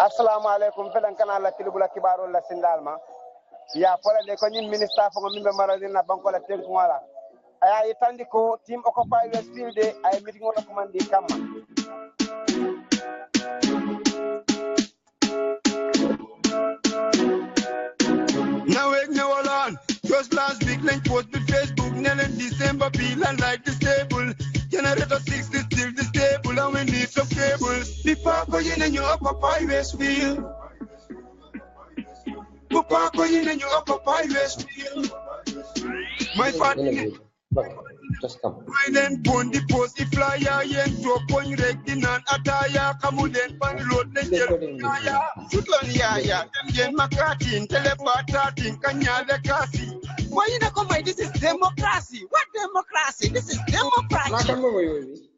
assalamu alaikum felan kana la tilibula kibarol la sindalma ya fola de ko nyim minister fo mimbe maradina banko la tenku wala aya yitandi ko team occupy westfield de ay meeting wala ko mandi kamma just last week link post to Facebook nelen December bill and like stable generator 6 is still stable and we need some cables before going in your occupy westfield before going in your occupy westfield my party just come. Then pon the post the flyer yen to pon rektin and ataya kamuden pan road le ya sutlon ya dem makatin telepatin kanya le kasi why you not come this is democracy what democracy this is democracy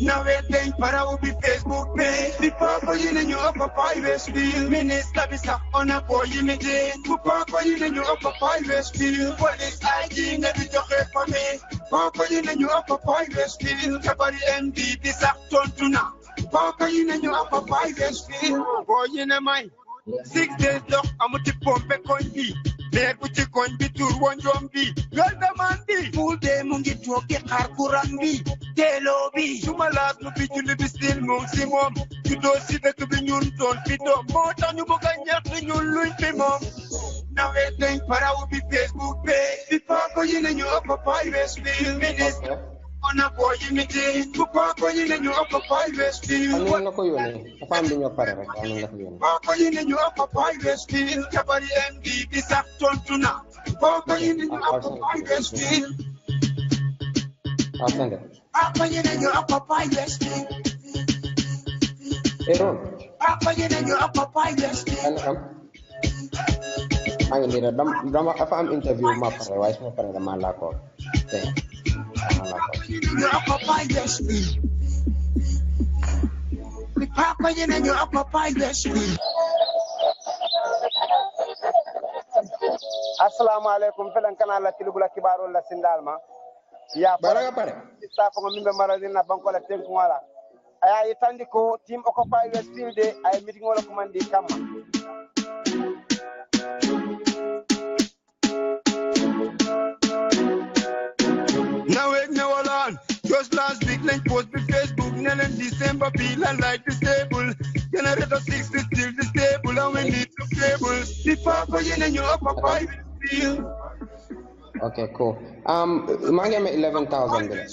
now we think para ubi Facebook page before going in your occupy westfield minister bisa on a boy image before going in your occupy westfield police ID na video for me Papa in your occupy westfield kabari MD bisa tontuna Papa in your occupy westfield boy in a mind 6 days lock amuti pompe konbi Ler buti konbi tur wonjombi Galda mandi full day mungi toke karkurambi Telobi Sumalas no bijuli bistil mung simom Judo sida kubi nyun ton pito Mota nyubuka nyak nyun luin pimom Now we think para ubi Facebook page Before going in your occupy westfield minister on a boy image before going in your occupy westfield ano ko yun apa ambil nyo para ano na ko yun going in your occupy westfield kabari MD bisa tontuna going in your occupy westfield apa going in your occupy westfield Ron going in your occupy westfield ano kam ang hindi na drama apa am interview ma para wise mo para mala ko okay your occupy westfield Papa in your occupy westfield assalamu alaikum felan kana la tilibula kibarol la sindalma ya baraga pare minister fo mimbe maradina banko la tenku wala aya yitandi ko team occupy westfield de ay meeting wala ko mandi kamma Just last week, link post to Facebook, nelen December bill and like stable. Generator 6 is still stable and we need some cables. Before going in your occupy westfield. Okay, cool. Mangi may 11,000 din.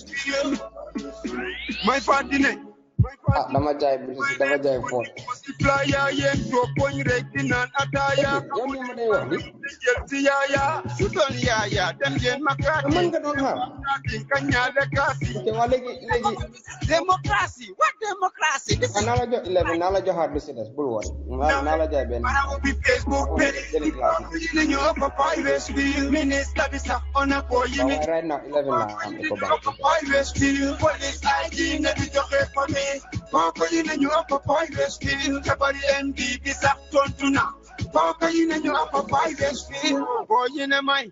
My party name. Dama jay phone. Flyer yen to pon rektin and ataya. Yan mo day wax ni. Ya suton ya dem yen makati. Man ka don ha. Kanya le kasi. Okay, legi democracy. What democracy? This is nala jo 11 nala jo hard business bul won. Nala jay ben. Para ubi Facebook page. In your occupy westfield minister bisa on a boy image. Right now 11 na ko ba. Occupy westfield police ID na video for me. Papa in your occupy westfield kabari MD bisa tontuna Papa in your occupy westfield boy in a mind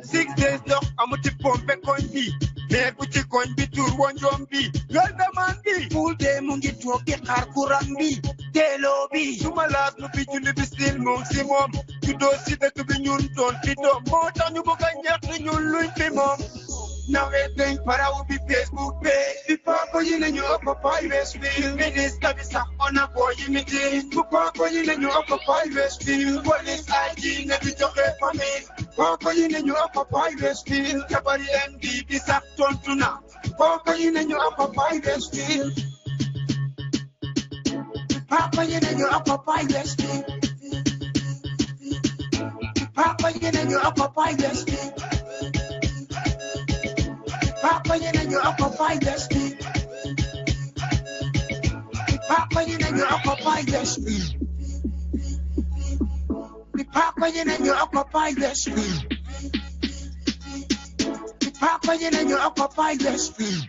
6 days lock amuti pompe konbi Ler buti konbi tur wonjombi Galda mandi full day mungi toke karkurambi Telobi Sumalas no bijuli bistil mung simom Judo sida kubi nyun ton pito Mota nyubuka nyak nyun luin pimom Now we think para ubi Facebook page Before going in your occupy westfield minister bisa on a boy image before going in your occupy westfield police ID na video for me before going in your occupy westfield kabari MD bisa tontuna before going in your occupy westfield before going in your occupy westfield before going in your occupy westfield Papa in your occupy westfield. Papa in your occupy westfield. Papa in your occupy westfield. Papa in your occupy westfield.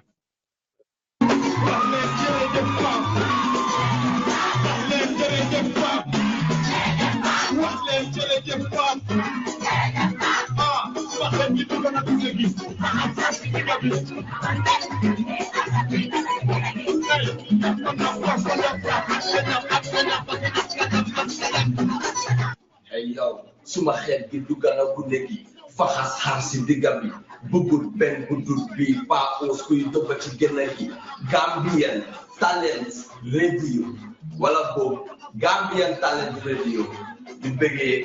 suma xeet gi dugana gune gi faxas xar si digga bi bëggul benn guddul bi paos kuy dëbba ci gëna gi Gambian Talent Radio wala boobu Gambian Talent Radio di bëggee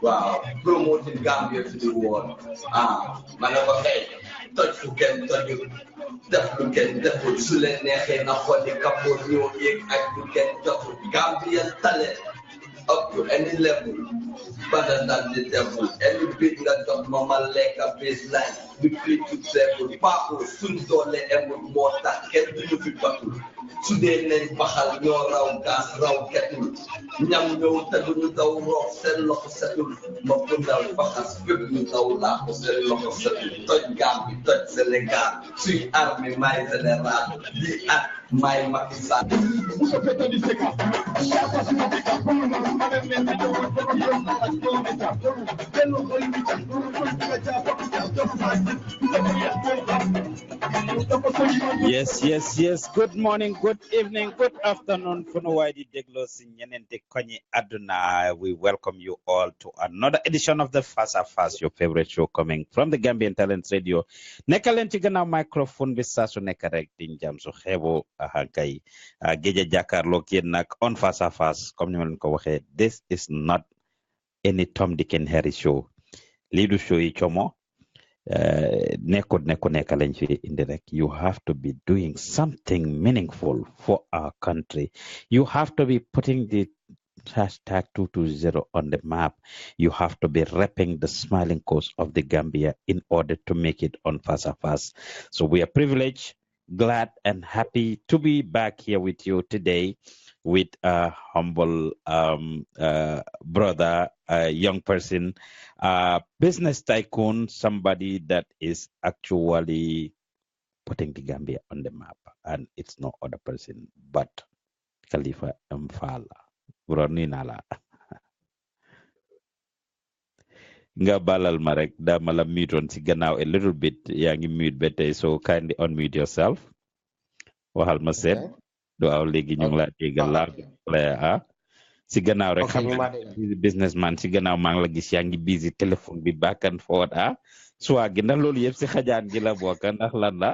waaw promoting Gambia to the world ma ne ko xëy toj fu kenn tojul def lu kenn deful su leen neexee na xoddi kapoor ñoo yéeg ak lu kenn jotul Gambian Talent up to any level better than the devil. Any bit that of mama like a baseline. We play to treble. Papo, soon dole emu mota. Get to you people. Today, nen bahal nyo raw gas raw ketul. Nyam nyo talu daw rock sell lock settle. Mapundal bahas pip nyo daw la ko sell lock settle. Touch Gambi, touch Senegal. Sweet army, my general. The at my makisa. Yes. Good morning, good evening, good afternoon. We welcome you all to another edition of the Fasa Fas, your favorite show coming from the Gambian Talents Radio. Nekalenti gana microphone bisasu nekarek dinjam so hebo ahagay geja jakarlo kien nak on Fasa Fas. This is not any Tom, Dick and Harry show. Lidu show chomo. Indirect. You have to be doing something meaningful for our country. You have to be putting the hashtag 220 on the map. You have to be repping the smiling coast of the Gambia in order to make it on Fasa Fas. So we are privileged, glad, and happy to be back here with you today with a humble brother, a young person, business tycoon, somebody that is actually putting the Gambia on the map. And it's no other person but Kalifa M Faal. Nala. Nga balal ma rek da mala mute on si gannaaw a little bit yaa ngi mute ba tey, so kindly unmute yourself. Waxal ma seet. Do aw léegi ñu ngi laa déggal laa si gannaaw rek xam nga businessman si gannaaw maa ngi la gis yaa ngi busy téléphone bi back and forth soit gi ndax loolu yëpp si xajaan gi la bokk ndax lan la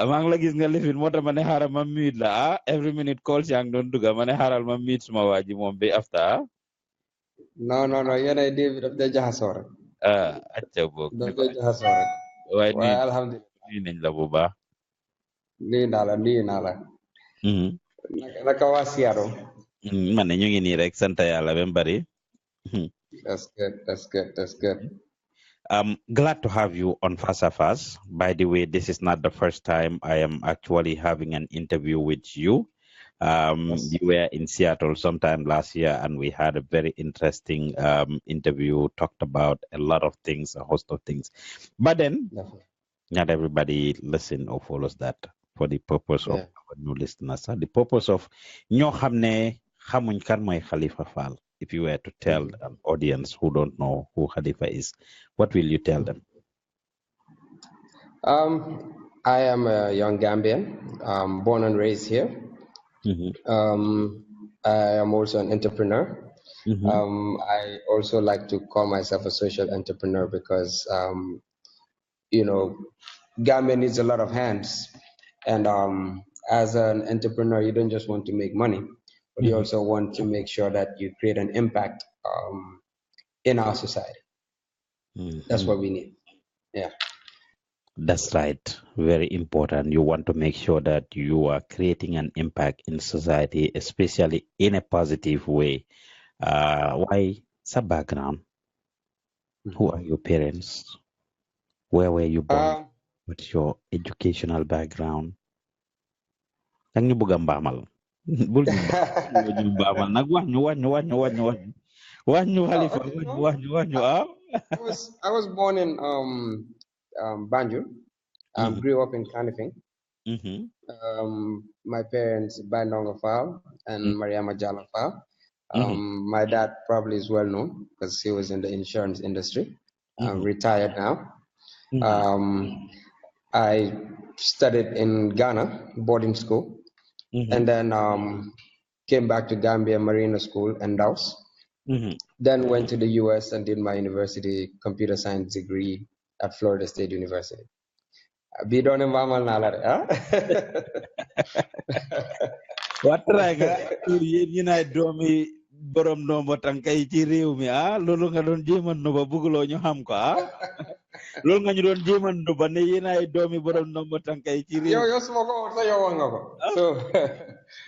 maa ngi la gis nga lifin moo tax ma ne xaaral ma mute la every minute calls yaa ngi doon dugga ma ne xaaral ma mute suma waa ji moom bi after non yéenay dégg daf day jaxasoo rek acca boog daf day jaxasoo rek waaye alhamdulilah nii nañ la bu baax nii naa la naka waa Seattle man ne ñu ngi nii rek sant yàlla ba bari that's good glad to have you on Fasa Fas. By the way, this is not the first time I am actually having an interview with you. You were in Seattle sometime last year, and we had a very interesting interview, talked about a lot of things, a host of things. But then, not everybody listen or follows that for the purpose of our new listeners. The purpose of ñoo xamne xamuñ kan moy Kalifa Faal. If you were to tell an audience who don't know who Kalifa is, what will you tell them? I am a young Gambian, born and raised here. I am also an entrepreneur. I also like to call myself a social entrepreneur because, Gambia needs a lot of hands. And as an entrepreneur, you don't just want to make money, but you also want to make sure that you create an impact in our society. That's what we need. Yeah. That's right. Very important. You want to make sure that you are creating an impact in society, especially in a positive way. Why? It's a background. Who are your parents? Where were you born? What's your educational background? Ang ñu bëgg mbaamal. Bul ñu mbaamal nag wax ñu Halifa. I was born in Banjul. Grew up in Kanifing. My parents, Bandonga Faal and Mariama Jala Faal. My dad probably is well known because he was in the insurance industry. Retired now. I studied in Ghana, boarding school, and then came back to Gambia Marina School and Daus. Then went to the US and did my university computer science degree at Florida State University. Bidone mamal nalare, huh? What raga yina domi borom nombo tankay ci réew mi lolu nga doon jéeman no ba bëgguloo ñu xam ko loolu nga ñu doon jéeman no ba ne yéen ay doomi borom nombo tankay ci réew yo suma ko sa yo nga ko so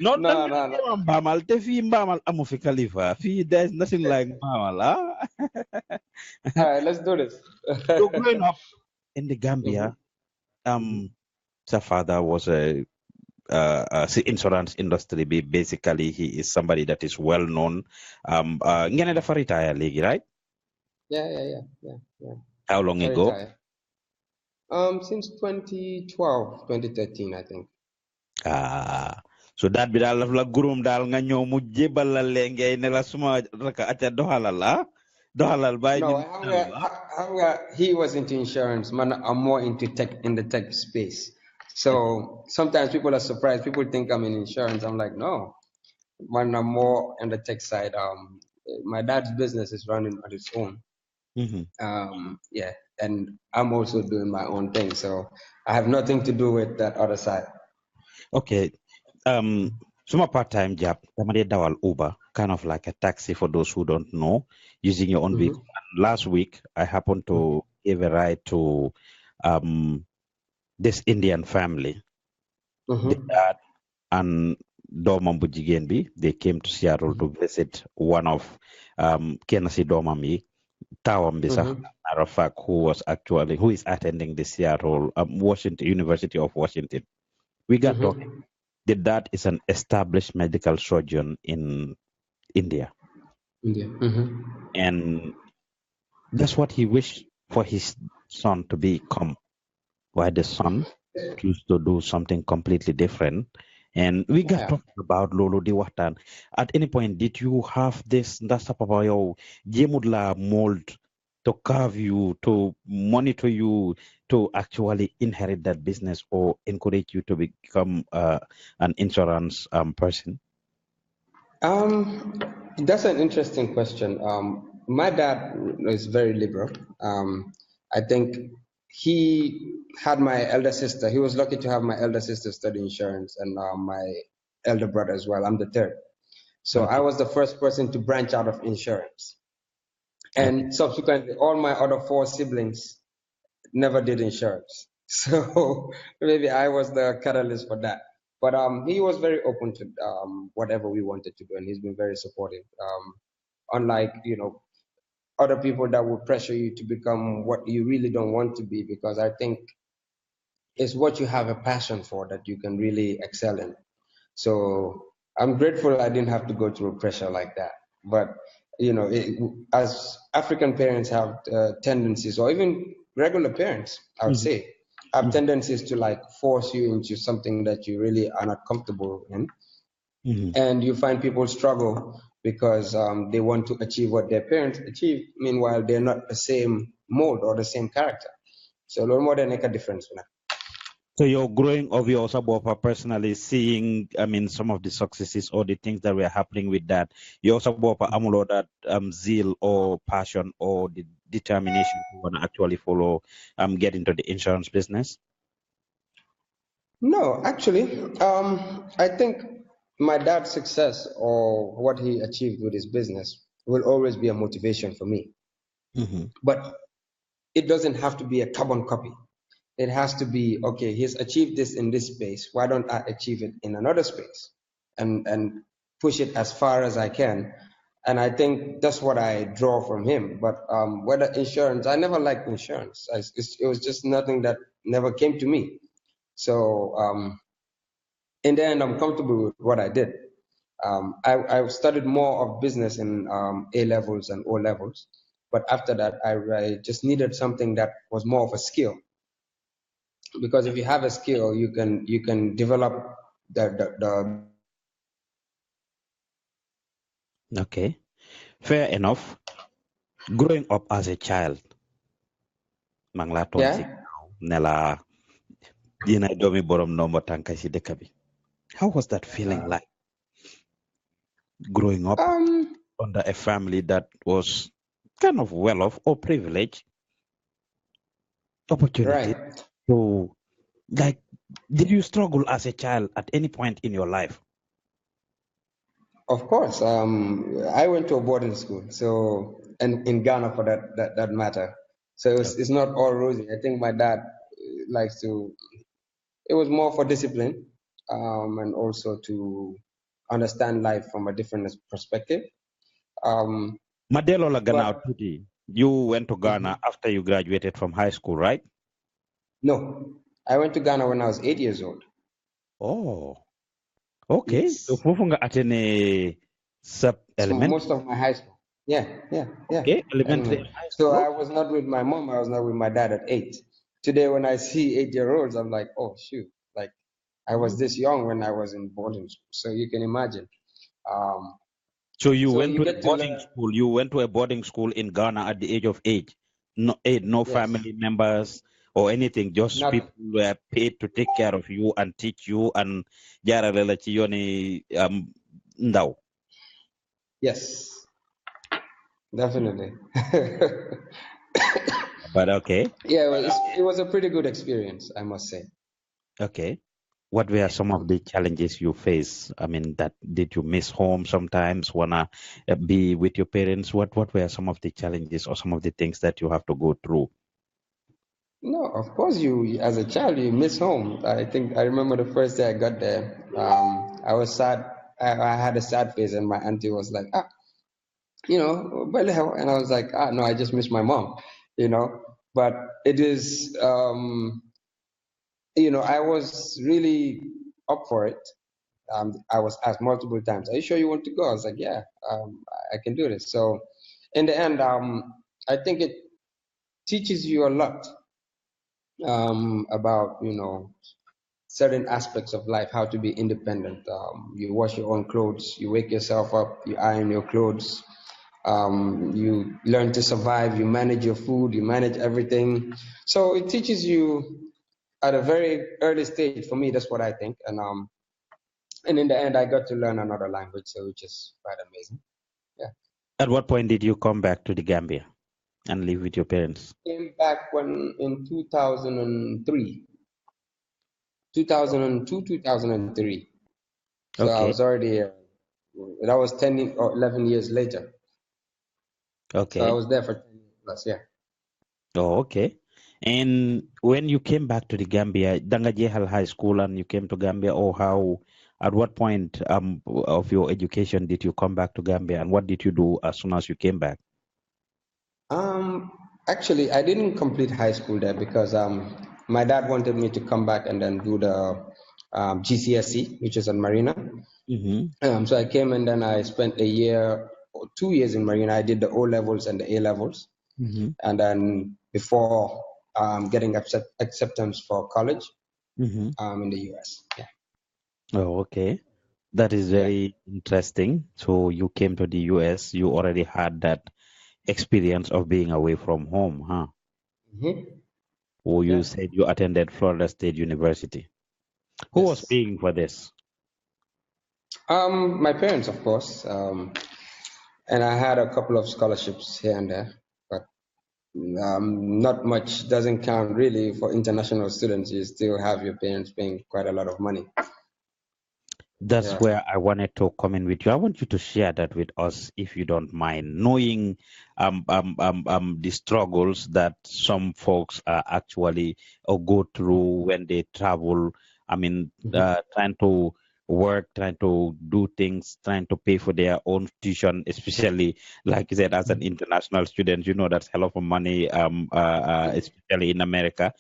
non no no mbaamal te fii mbaamal amu fi Kalifa fii there's nothing like mbaamal all right, let's do this. So growing up in the Gambia, your father was a insurance industry. Basically, he is somebody that is well known. Ngene dafa retire legi, right? Yeah. How long ago? Since 2012, 2013, I think. So that bi dal la gurum dal nga ñew mu jébal la lengay ne la suma raka aca dohalal bay No, he was into insurance. Man, I'm more into in the tech space. So sometimes people are surprised. People think I'm in insurance. I'm like, no, man, I'm more on the tech side. My dad's business is running on its own. Yeah, and I'm also doing my own thing. So I have nothing to do with that other side. Okay. Suma part-time job, Kamade Dawal Uber, kind of like a taxi for those who don't know, using your own vehicle. And last week, I happened to give a ride to this Indian family. The dad and Domam Bujigenbi, they came to Seattle to visit one of Kenasi Domami, Tawam Bisa Arafak, who is attending the Seattle Washington University of Washington. We got talking. The dad is an established medical surgeon in India. And that's what he wished for his son to become. Why the son chose to do something completely different. And we got talking about Lolo Diwatan. At any point, did you have this, that's about your Jemudla mold to carve you, to monitor you, to actually inherit that business or encourage you to become an insurance person? That's an interesting question. My dad is very liberal. I think he had my elder sister. He was lucky to have my elder sister study insurance and my elder brother as well. I'm the third. So I was the first person to branch out of insurance. And subsequently, all my other 4 siblings never did insurance. So maybe I was the catalyst for that. But he was very open to whatever we wanted to do, and he's been very supportive. Unlike, other people that would pressure you to become what you really don't want to be, because I think it's what you have a passion for that you can really excel in. So I'm grateful I didn't have to go through pressure like that. But as African parents have tendencies, or even regular parents, I would say, have tendencies to like force you into something that you really are not comfortable in. And you find people struggle because they want to achieve what their parents achieve. Meanwhile, they're not the same mold or the same character. So a little more than make a difference. So you're growing up, you're also personally seeing, some of the successes or the things that were happening with that. You also amulo that zeal or passion or the determination to want to actually follow, get into the insurance business? No, actually, I think my dad's success or what he achieved with his business will always be a motivation for me. But it doesn't have to be a carbon copy. It has to be, okay, he's achieved this in this space. Why don't I achieve it in another space and push it as far as I can? And I think that's what I draw from him. But whether insurance, I never liked insurance. It was just nothing that never came to me. So in the end, I'm comfortable with what I did. I studied more of business in A levels and O levels. But after that, I just needed something that was more of a skill. Because if you have a skill, you can develop the. Okay, fair enough. Growing up as a child, Mangla Nela domi borom nombo tanka si dekabi. How was that feeling like? Growing up under a family that was kind of well off or privileged, opportunity. Right. So, like, did you struggle as a child at any point in your life? Of course. I went to a boarding school, so and in Ghana for that matter. So it's not all rosy. I think my dad likes to. It was more for discipline, and also to understand life from a different perspective. Um, Madelo la but Ghana tuti. You went to Ghana after you graduated from high school, right? no, I went to Ghana when I was 8 years old. Oh, okay. So Yes. Fufunga atene sub So most elementary. of my high school. Yeah, yeah, yeah. Okay, elementary and Elementary. high So school. I was not with my mom. I was not with my dad at 8. Today, when I see 8-year-olds, I'm like, oh shoot! Like I was this young when I was in boarding school. So you can imagine. Um, So you so went you to a get to boarding learn. school. You went to a boarding school in Ghana at the age of 8. No, 8, no Yes. family members or anything. Just Not. people were paid to take care of you and teach you and jarale ci yoni ndaw. Yes. Definitely. But okay, Yeah. It was a pretty good experience, I must say. okay. What were some of the challenges you face? I mean, that did you miss home sometimes? Wanna be with your parents? What were some of the challenges or some of the things that you have to go through? No, of course you as a child you miss home. I think I remember the first day I got there. I was sad. I had a sad face, and my auntie was like, well, and I was like, no, I just miss my mom, you know. But it is, I was really up for it. I was asked multiple times, "Are you sure you want to go?" I was like, "Yeah, I can do this." So, in the end, I think it teaches you a lot about certain aspects of life, how to be independent. You wash your own clothes, you wake yourself up, you iron your clothes, you learn to survive, you manage your food, you manage everything. So it teaches you at a very early stage. For me, that's what I think. And in the end, I got to learn another language, so which is quite amazing. Yeah. At what point did you come back to the Gambia and live with your parents? Came back when in 2003, 2002, 2003. So I Okay, was already, that was 10 or 11 years later. So I okay. was there for 10 years plus, yeah. Oh, okay. And when you came back to the Gambia, danga jehal high school and you came to Gambia, or how, at what point of your education did you come back to Gambia and what did you do as soon as you came back? Um, Actually, I didn't complete high school there because my dad wanted me to come back and then do the GCSE, which is on Marina. Mm-hmm. So I came and then I spent a year or 2 years in Marina. I did the O levels and the A levels, Mm-hmm. and then before getting acceptance for college Mm-hmm. in the US. Yeah, Oh, okay. That is yeah. very interesting. So you came to the US, you already had that experience of being away from home, huh? Hmm. Or you Yeah. said you attended Florida State University. Who was Yes. paying for this? My parents, of course, and I had a couple of scholarships here and there, but not much doesn't count really for international students. You still have your parents paying quite a lot of money. That's Yeah. where I wanted to come in with you. I want you to share that with us, if you don't mind, knowing the struggles that some folks actually go through when they travel. I mean, Mhm. trying to work, trying to do things, trying to pay for their own tuition, especially like you said, as an international student, that's hell of a money, especially in America.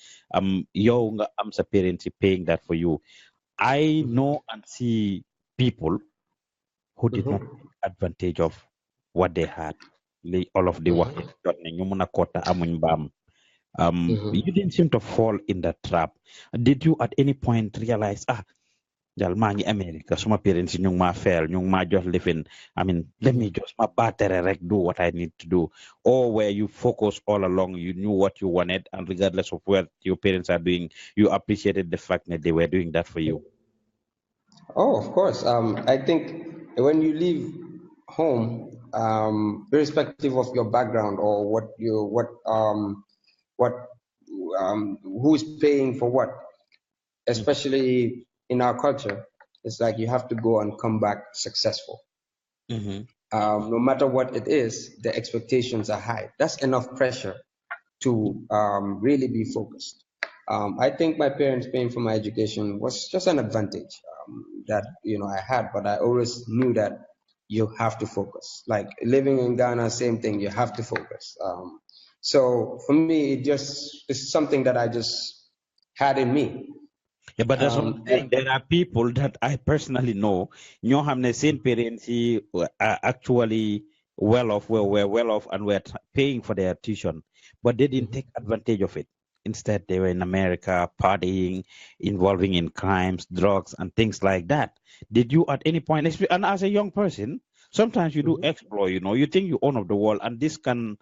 Young, I'm sa parents paying that for you. I Mhm. know and see people who did not Mhm. take advantage of what they had. All of the work Mhm. jot ne ñu mëna kota amuñ mbaam. You Mhm. didn't seem to fall in that trap. Did you at any point realize, jal maa ngi America, suma parents yi ñu ngi maa fayal, ñu ngi maa jox lifin. I mean, let me just ma battere rek do what I need to do. Or where you focus all along, you knew what you wanted, and regardless of what your parents are doing, you appreciated the fact that they were doing that for you. Oh, of course. I think when you leave home, irrespective of your background or what who's paying for what, especially in our culture, it's like you have to go and come back successful. No matter what it is, the expectations are high. That's enough pressure to really be focused. I think my parents paying for my education was just an advantage that I had, but I always knew that you have to focus. Like living in Ghana, same thing. You have to focus. So for me, it's something that I just had in me. Yeah, but that's what I'm saying. There are people that I personally know, ñoo xam ne seen parents yi are actually well off, were well off, and were paying for their tuition, but they didn't take advantage of it. Instead, they were in America partying, involving in crimes, drugs, and things like that. Did you at any point, and as a young person, sometimes you do explore, you think you own of the world, and this can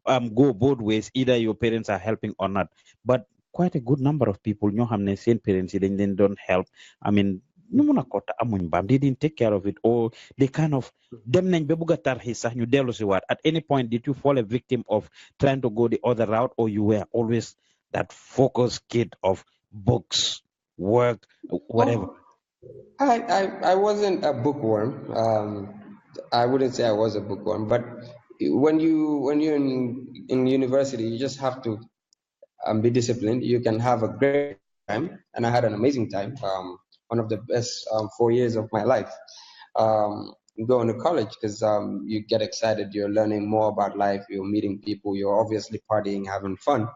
go both ways. Either your parents are helping or not. But quite a good number of people ñoo xam ne seen parents yi dañ leen don't help. I mean, ñu mun a kota amuñ baam, they didn't take care of it, or they kind of dem nañ ba bugg a tarxi sax ñu dellu si waat. At any point, did you fall a victim of trying to go the other route, or you were always that focused kid of books, work, whatever? I wasn't a bookworm. I wouldn't say I was a bookworm, but when you're in university, you just have to be disciplined. You can have a great time, and I had an amazing time. One of the best 4 years of my life. Going to college because you get excited. You're learning more about life. You're meeting people. You're obviously partying, having fun,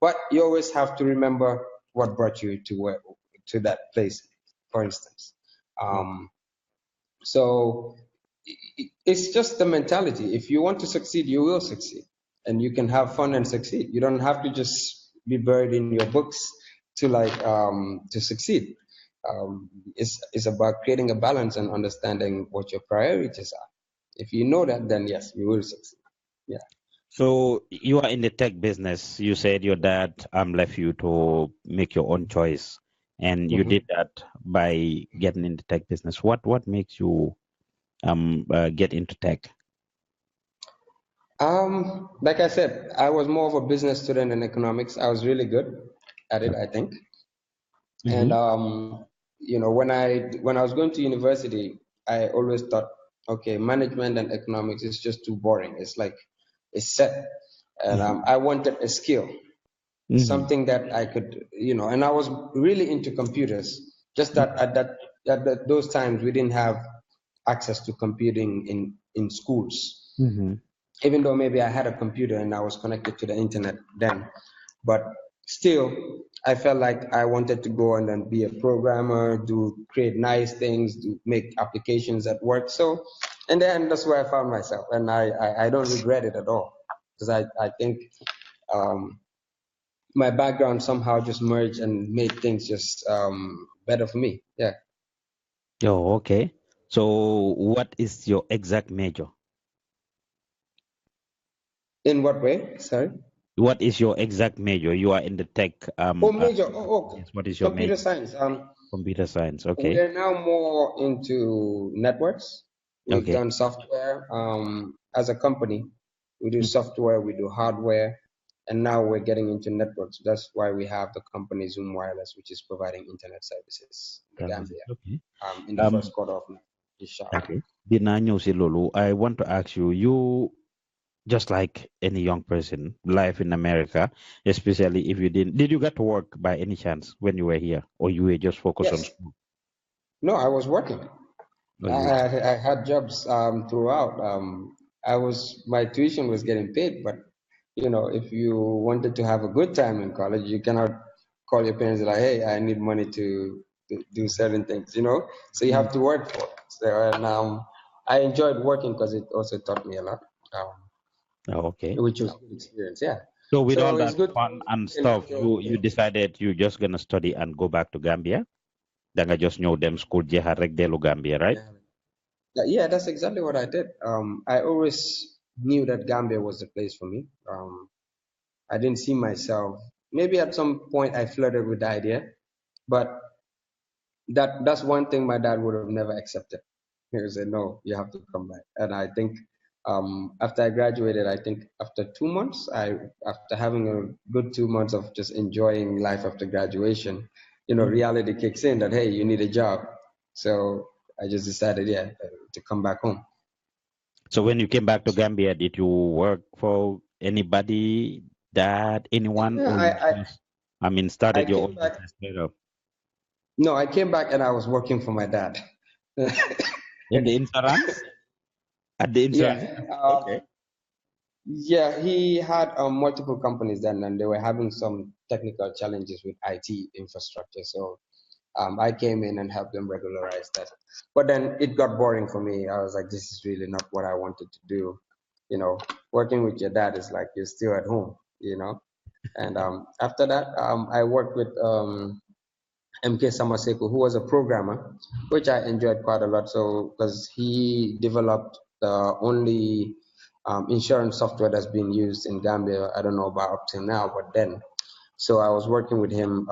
but you always have to remember what brought you to that place. For instance, so it's just the mentality. If you want to succeed, you will succeed, and you can have fun and succeed. You don't have to just be buried in your books to succeed. It's about creating a balance and understanding what your priorities are. If you know that, then yes, you will succeed. Yeah. So you are in the tech business. You said your dad left you to make your own choice, and you did that by getting in the tech business. What makes you get into tech? Like I said, I was more of a business student in economics. I was really good at it, I think. And when I was going to university, I always thought, okay, management and economics is just too boring. It's like it's set, and I wanted a skill, something that I could, and I was really into computers. Just that at those times we didn't have access to computing in schools. Even though maybe I had a computer and I was connected to the internet then, but still I felt like I wanted to go and then be a programmer, create nice things, make applications that work. So in the end, that's where I found myself, and I don't regret it at all, because I think my background somehow just merged and made things just better for me. Yeah. Oh, okay. So what is your exact major? In what way? Sorry. What is your exact major? You are in the tech. Major. Yes, what is your Computer major? science. Computer science. Okay. We're now more into networks. We've Okay. done software. As a company, we do software, we do hardware, and now we're getting into networks. That's why we have the company Zoom Wireless, which is providing internet services in Gambia. Okay. In the first quarter of this year. Okay. Dinaa ñëw si loolu. I want to ask you, just like any young person, life in America, especially if you did you get to work by any chance when you were here, or you were just focused on Yes. school? No, I was working. I had jobs throughout. My tuition was getting paid, but if you wanted to have a good time in college, you cannot call your parents like, hey, I need money to do certain things, so you have to work for it. So, and I enjoyed working because it also taught me a lot. Okay. Which was a good experience, yeah. So with all it's that good fun and stuff, you decided you're just gonna study and go back to Gambia. Then I just know them school jeexal rek dellu Gambia, right? Yeah, that's exactly what I did. I always knew that Gambia was the place for me. I didn't see myself. Maybe at some point I flirted with the idea, but that's one thing my dad would have never accepted. He would say, "No, you have to come back." And I think After I graduated, I think after 2 months, after having a good 2 months of just enjoying life after graduation, reality kicks in that, hey, you need a job. So I just decided, to come back home. So when you came back to Gambia, did you work for anybody, dad, anyone, Yeah, or you just, I started your came own back. business later? No, I came back and I was working for my dad. In the insurance? At the insurance? Yeah, Okay. yeah, he had multiple companies then, and they were having some technical challenges with IT infrastructure. So I came in and helped them regularize that. But then it got boring for me. I was like, this is really not what I wanted to do. Working with your dad is like you're still at home. And after that, I worked with MK Samaseku, who was a programmer, which I enjoyed quite a lot. So, because he developed the only insurance software that's being used in Gambia, I don't know about up till now, but then, so I was working with him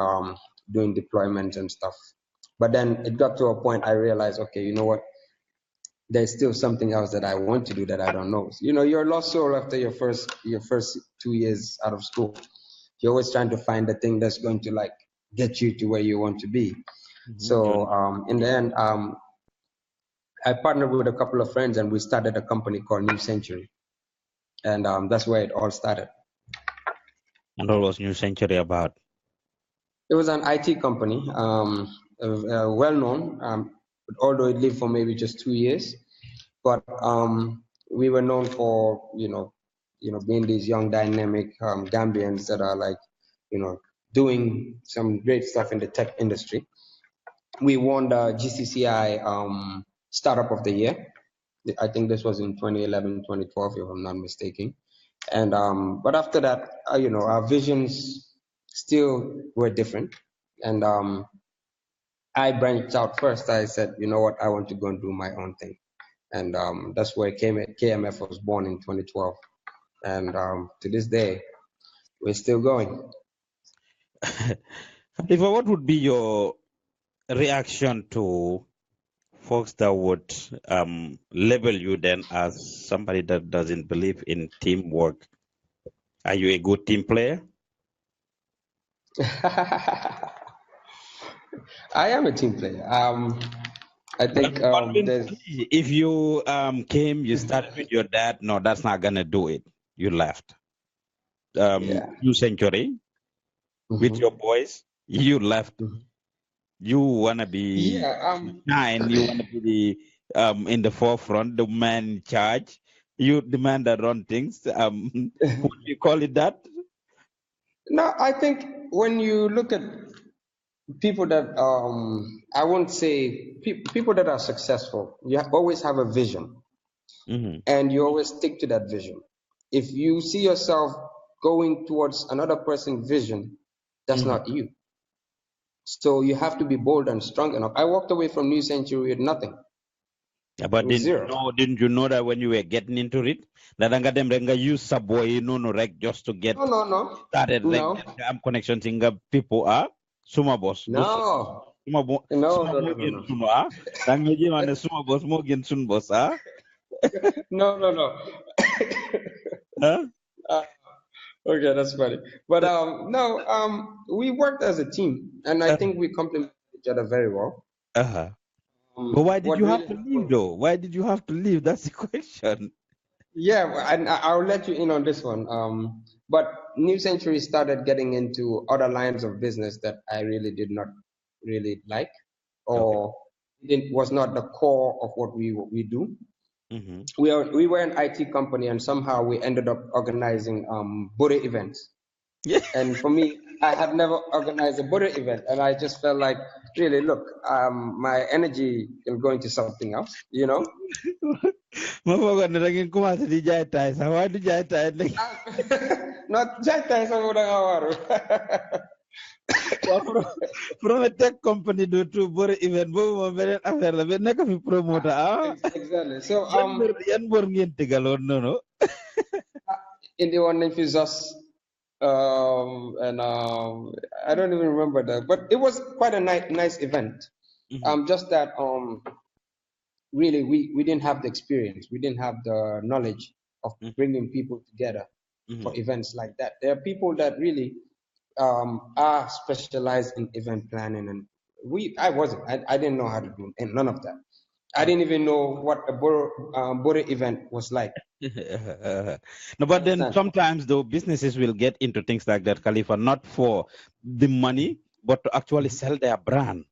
doing deployment and stuff. But then it got to a point I realized, okay, you know what? There's still something else that I want to do that I don't know. You're a lost soul after your first 2 years out of school. You're always trying to find the thing that's going to like get you to where you want to be. So in the end, I partnered with a couple of friends and we started a company called New Century, and that's where it all started. And what was New Century about? It was an IT company, well known, although it lived for maybe just 2 years. But we were known for being these young, dynamic Gambians that are like doing some great stuff in the tech industry. We won the GCCI Startup of the Year. I think this was in 2011, 2012, if I'm not mistaken. And but after that, our visions still were different. And I branched out first. I said, you know what, I want to go and do my own thing. And that's where KMF was born in 2012. And to this day, we're still going. Khalifa, what would be your reaction to folks that would label you then as somebody that doesn't believe in teamwork? Are you a good team player? I am a team player. I think there's. If you came, you started with your dad. No, that's not gonna do it. You left. New Century with your boys. You left. You wanna be nine. You wanna be the in the forefront, the man in charge. You the man that run things. Would you call it that? No, I think when you look at people that I won't say people that are successful, you always have a vision, and you always stick to that vision. If you see yourself going towards another person's vision, that's not you. So you have to be bold and strong enough. I walked away from New Century with nothing. Yeah, but didn't you know that when you were getting into it, that them renga use subway no rec just to get started connection singa people are suma boss. No. Suma boss suma boss mo gen sun boss No. Huh? Okay, that's funny. But we worked as a team, and I think we complement each other very well. But why did you have to leave, though? Why did you have to leave? That's the question. Yeah, and I'll let you in on this one. But New Century started getting into other lines of business that I really did not really like, or it was not the core of what we do. We were an IT company, and somehow we ended up organizing Buddha events. And for me, I have never organized a Buddha event, and I just felt like, really, look, my energy can go into something else, Why do jai tai? Not jai From a tech company to Buddha event, promoter. Exactly. So no. in the one if it's just and I don't even remember that, but it was quite a nice event. Just that really we didn't have the experience. We didn't have the knowledge of bringing people together for events like that. There are people that really are specialized in event planning, and I wasn't. I didn't know how to do none of that. I didn't even know what a Boro event was like. No, but then sometimes though businesses will get into things like that, Khalifa, not for the money, but to actually sell their brand.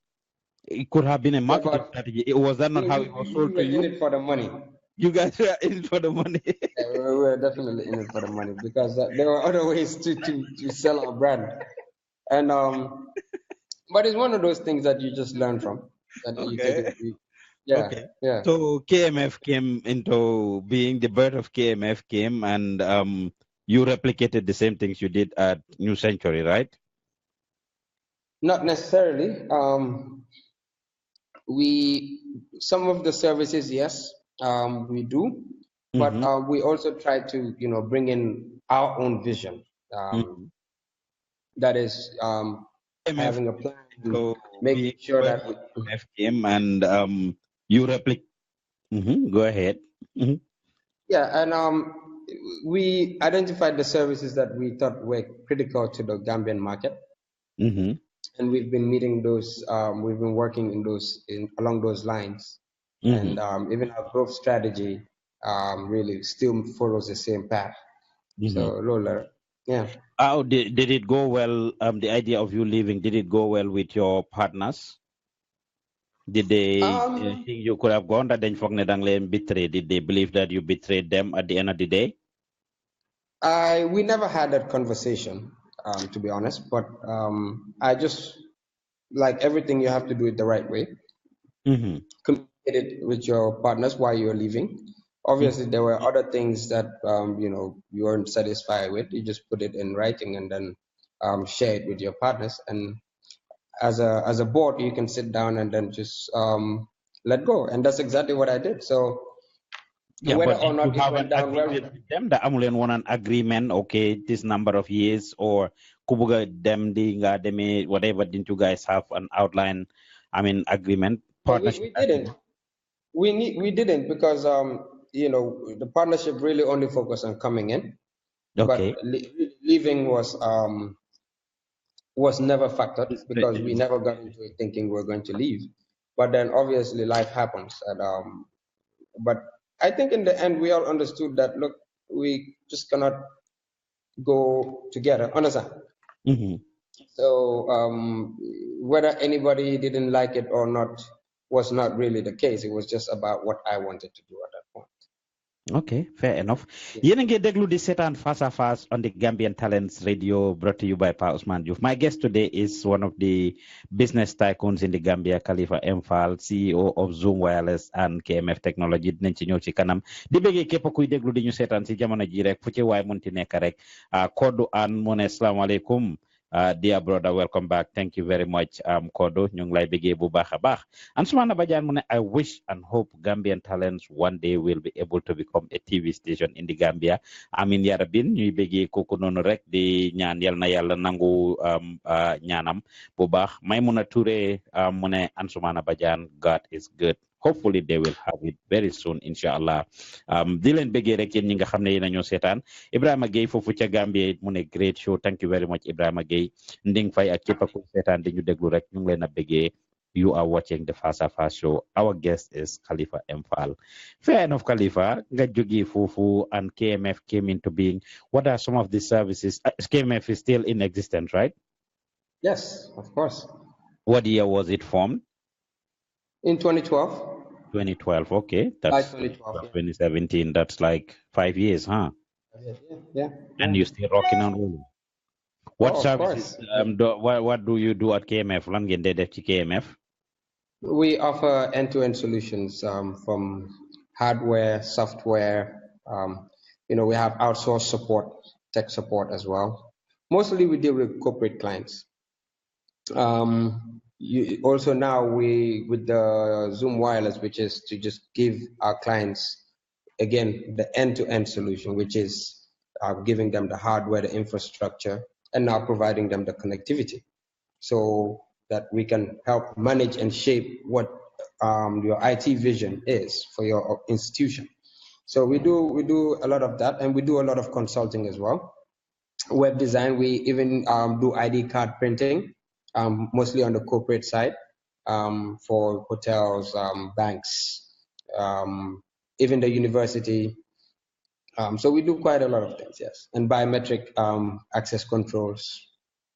It could have been a marketing strategy. Was that not how it was sold to we were in you? it for the money. You guys were in it for the money. Yeah, we were definitely in it for the money because there were other ways to sell our brand, and but it's one of those things that you just learn from. That you take Okay. it. Yeah, Okay. yeah. So KMF came into being, the birth of KMF came, and you replicated the same things you did at New Century, right? Not necessarily. Some of the services, yes, we do, but we also try to bring in our own vision. That is KMF having a plan, so making being sure birth that of KMF came, and you replicate. Go ahead. yeah, and we identified the services that we thought were critical to the Gambian market, and we've been meeting those. We've been working along those lines, and even our growth strategy really still follows the same path. So Lola, yeah. How did it go well? The idea of you leaving, did it go well with your partners? Did they think you could have gone that then betrayed? Did they believe that you betrayed them at the end of the day? We never had that conversation, to be honest. But I just like everything, you have to do it the right way. Communicate it with your partners while you're leaving. Obviously, there were other things that you weren't satisfied with. You just put it in writing and then share it with your partners. And as a board, you can sit down and then just let go. And that's exactly what I did. So yeah, whether but or did not you it have went an down well, agreement with them? The amulen want an agreement, okay, this number of years, or kubuga them deme whatever, didn't you guys have an outline, agreement, partnership we didn't. We didn't because the partnership really only focused on coming in, okay. but leaving was never factored because we never got into it thinking we're going to leave. But then obviously life happens, and but I think in the end we all understood that look, we just cannot go together. Understand? So whether anybody didn't like it or not was not really the case. It was just about what I wanted to do at that point. Okay, fair enough. Yéen a ngi déglu di seetaan Fasa Fas on the Gambian Talents Radio, brought to you by Pa Ousman Diouf. My guest today is one of the business tycoons in the Gambia, Kalifa M Faal, CEO of Zoom Wireless and KMF Technology. Dinañ ci ñëw ci kanam di bëggee képp kuy déglu di ñu seetaan si jamono ji rek fu ci waay munti nekk rek koddu an mu ne salaamaaleykum. Dear brother, welcome back. Thank you very much, Kodo. ñu ngi lay bëggee bu baax a baax. Ansumana Badian mu ne, I wish and hope Gambian talents one day will be able to become a TV station in the Gambia. Amin ya rabin ñuy bëggee kooku noonu rek di ñaan yal na yàlla nangu ñaanam bu baax. Maymuna Touré mu ne Ansumana Badian, God is good. Hopefully they will have it very soon, inshallah. Di leen bëggee rek yéen ñi nga xam ne yéen a ñoo seetaan Ibrahima Gueye foofu ca Gambie mu ne great show. Thank you very much, Ibrahima Gueye. Nding Fay ak képp ku seetaan di ñu déglu rek ñu ngi leen a bëggee. You are watching the Fasa Fas show. Our guest is Kalifa M Faal. Fair enough, Kalifa. Nga jógee foofu and KMF came into being. What are some of the services? KMF is still in existence, right? Yes, of course. What year was it formed? In 2012. 2012, okay. That's 2017. That's like 5 years, huh? Yeah. And you're still rocking and rolling. What services? What do you do at KMF? Lan ngeen dee def ci KMF? We offer end-to-end solutions from hardware, software. We have outsourced support, tech support as well. Mostly we deal with corporate clients. Also now with the Zoom Wireless, which is to just give our clients, again, the end-to-end solution, which is giving them the hardware, the infrastructure, and now providing them the connectivity so that we can help manage and shape what your IT vision is for your institution. So we do a lot of that, and we do a lot of consulting as well. Web design, we even do ID card printing, mostly on the corporate side, for hotels, banks, even the university. So we do quite a lot of things, yes. And biometric access controls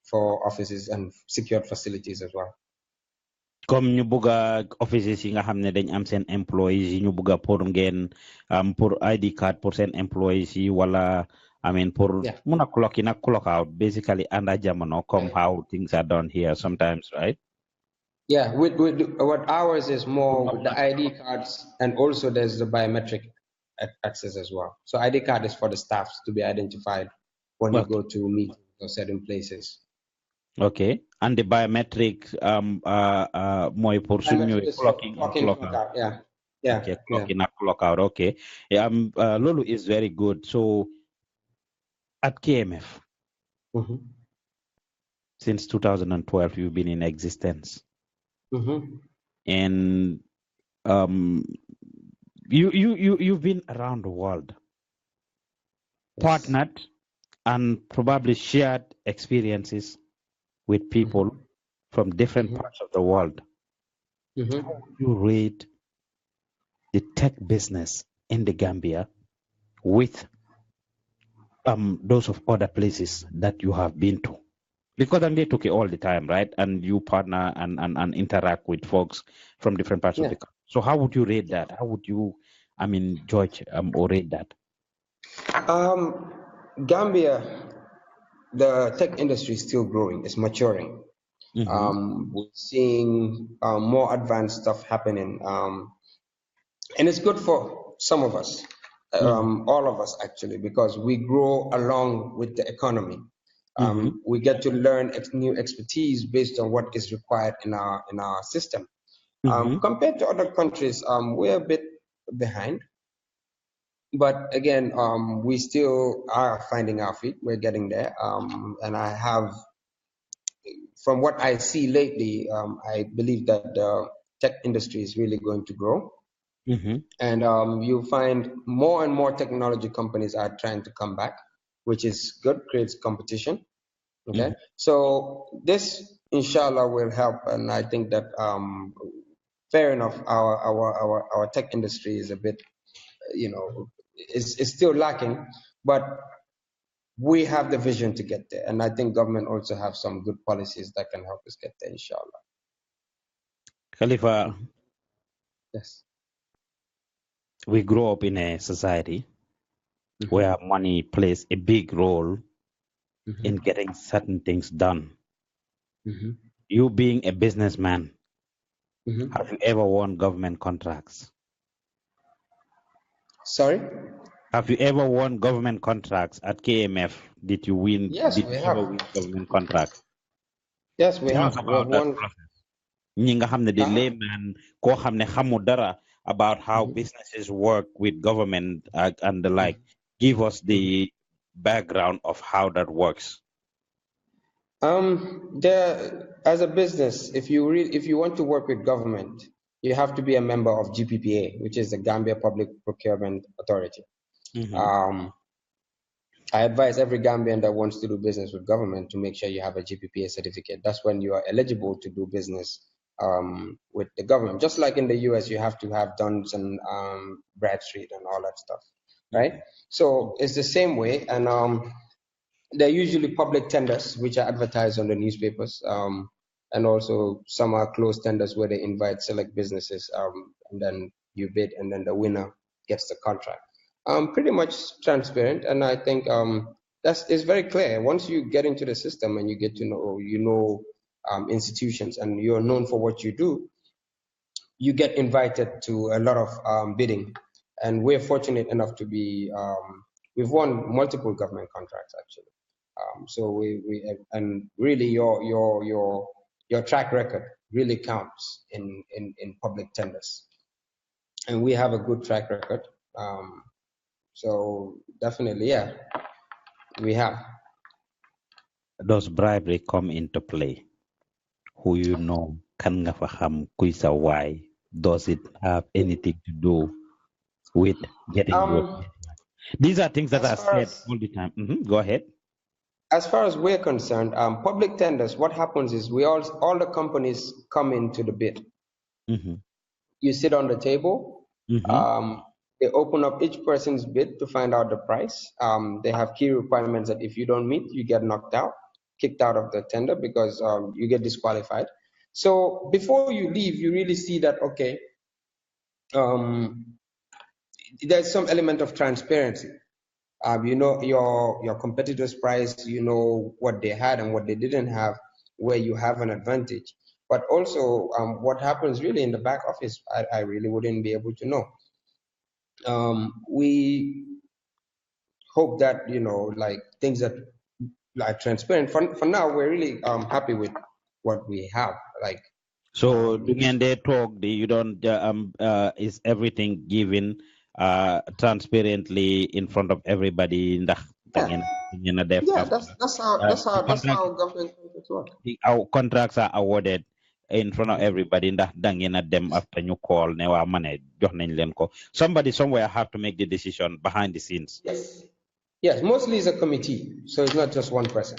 for offices and secured facilities as well. Comme ñu bëgga offices yi nga xam ne dañ am seen employees yi ñu bëgga pour ngeen pour ID card pour seen employees yi wala I mean pour mun a clock in a clock out basically under jamono come how things are done here sometimes, right? Yeah, what ours is more with the ID cards, and also there's the biometric access as well. So ID card is for the staff to be identified when you go to meetings or certain places. Okay, and the biometric more pour suñu clocking in, clock out. Yeah. Okay, clock in, clock out. Okay, Lulu is very good. So at KMF, since 2012, you've been in existence, and you've been around the world, partnered, and probably shared experiences with people from different parts of the world. How would you rate the tech business in the Gambia with those of other places that you have been to? Because they took it all the time, right? And you partner and interact with folks from different parts of the country. So how would you rate that? How would you, judge or rate that? Gambia, the tech industry is still growing. It's maturing. We're seeing more advanced stuff happening. And it's good for some of us, all of us actually, because we grow along with the economy. We get to learn new expertise based on what is required in our system. Compared to other countries, we're a bit behind. But again, we still are finding our feet. We're getting there. And I have, from what I see lately, I believe that the tech industry is really going to grow. And you find more and more technology companies are trying to come back, which is good, creates competition. Okay, so this, inshallah, will help. And I think that, fair enough, our tech industry is a bit, is still lacking, but we have the vision to get there. And I think government also have some good policies that can help us get there, inshallah. Kalifa. Yes. We grow up in a society where money plays a big role in getting certain things done. You being a businessman, have you ever won government contracts? Sorry? Have you ever won government contracts at KMF? Did you win? Yes, did we you have. ever win government contracts? Yes, we have. About that process. ñi nga xam ne di layman koo xam ne xamu dara about how businesses work with government and the like. Give us the background of how that works. As a business, if you want to work with government, you have to be a member of GPPA, which is the Gambia Public Procurement Authority. I advise every Gambian that wants to do business with government to make sure you have a GPPA certificate. That's when you are eligible to do business with the government. Just like in the US, you have to have Duns and Bradstreet and all that stuff, right? So it's the same way. And they're usually public tenders, which are advertised on the newspapers. And also some are closed tenders where they invite select businesses, and then you bid, and then the winner gets the contract. Pretty much transparent, and I think it's very clear. Once you get into the system and you get to know, institutions, and you're known for what you do, you get invited to a lot of bidding. And we're fortunate enough to be, we've won multiple government contracts actually. So we and really your track record really counts in public tenders, and we have a good track record. So definitely, yeah, we have. Does bribery come into play? Who you know, kan nga fa xam kuy sa waay does it have anything to do with getting you? These are things that are said all the time. Go ahead. As far as we're concerned, public tenders, what happens is all the companies come into the bid. You sit on the table. They open up each person's bid to find out the price. They have key requirements that if you don't meet, you get knocked out, kicked out of the tender because you get disqualified. So before you leave, you really see that, okay, there's some element of transparency. You know your competitors' price, you know what they had and what they didn't have, where you have an advantage. But also what happens really in the back office, I really wouldn't be able to know. We hope that, like things that like transparent. For now, we're really happy with what we have. Like, so when they talk, you don't is everything given transparently in front of everybody in the that's how government contracts work. Our contracts are awarded in front of everybody in that them after you call somebody somewhere have to make the decision behind the scenes. Yes, mostly it's a committee, so it's not just one person.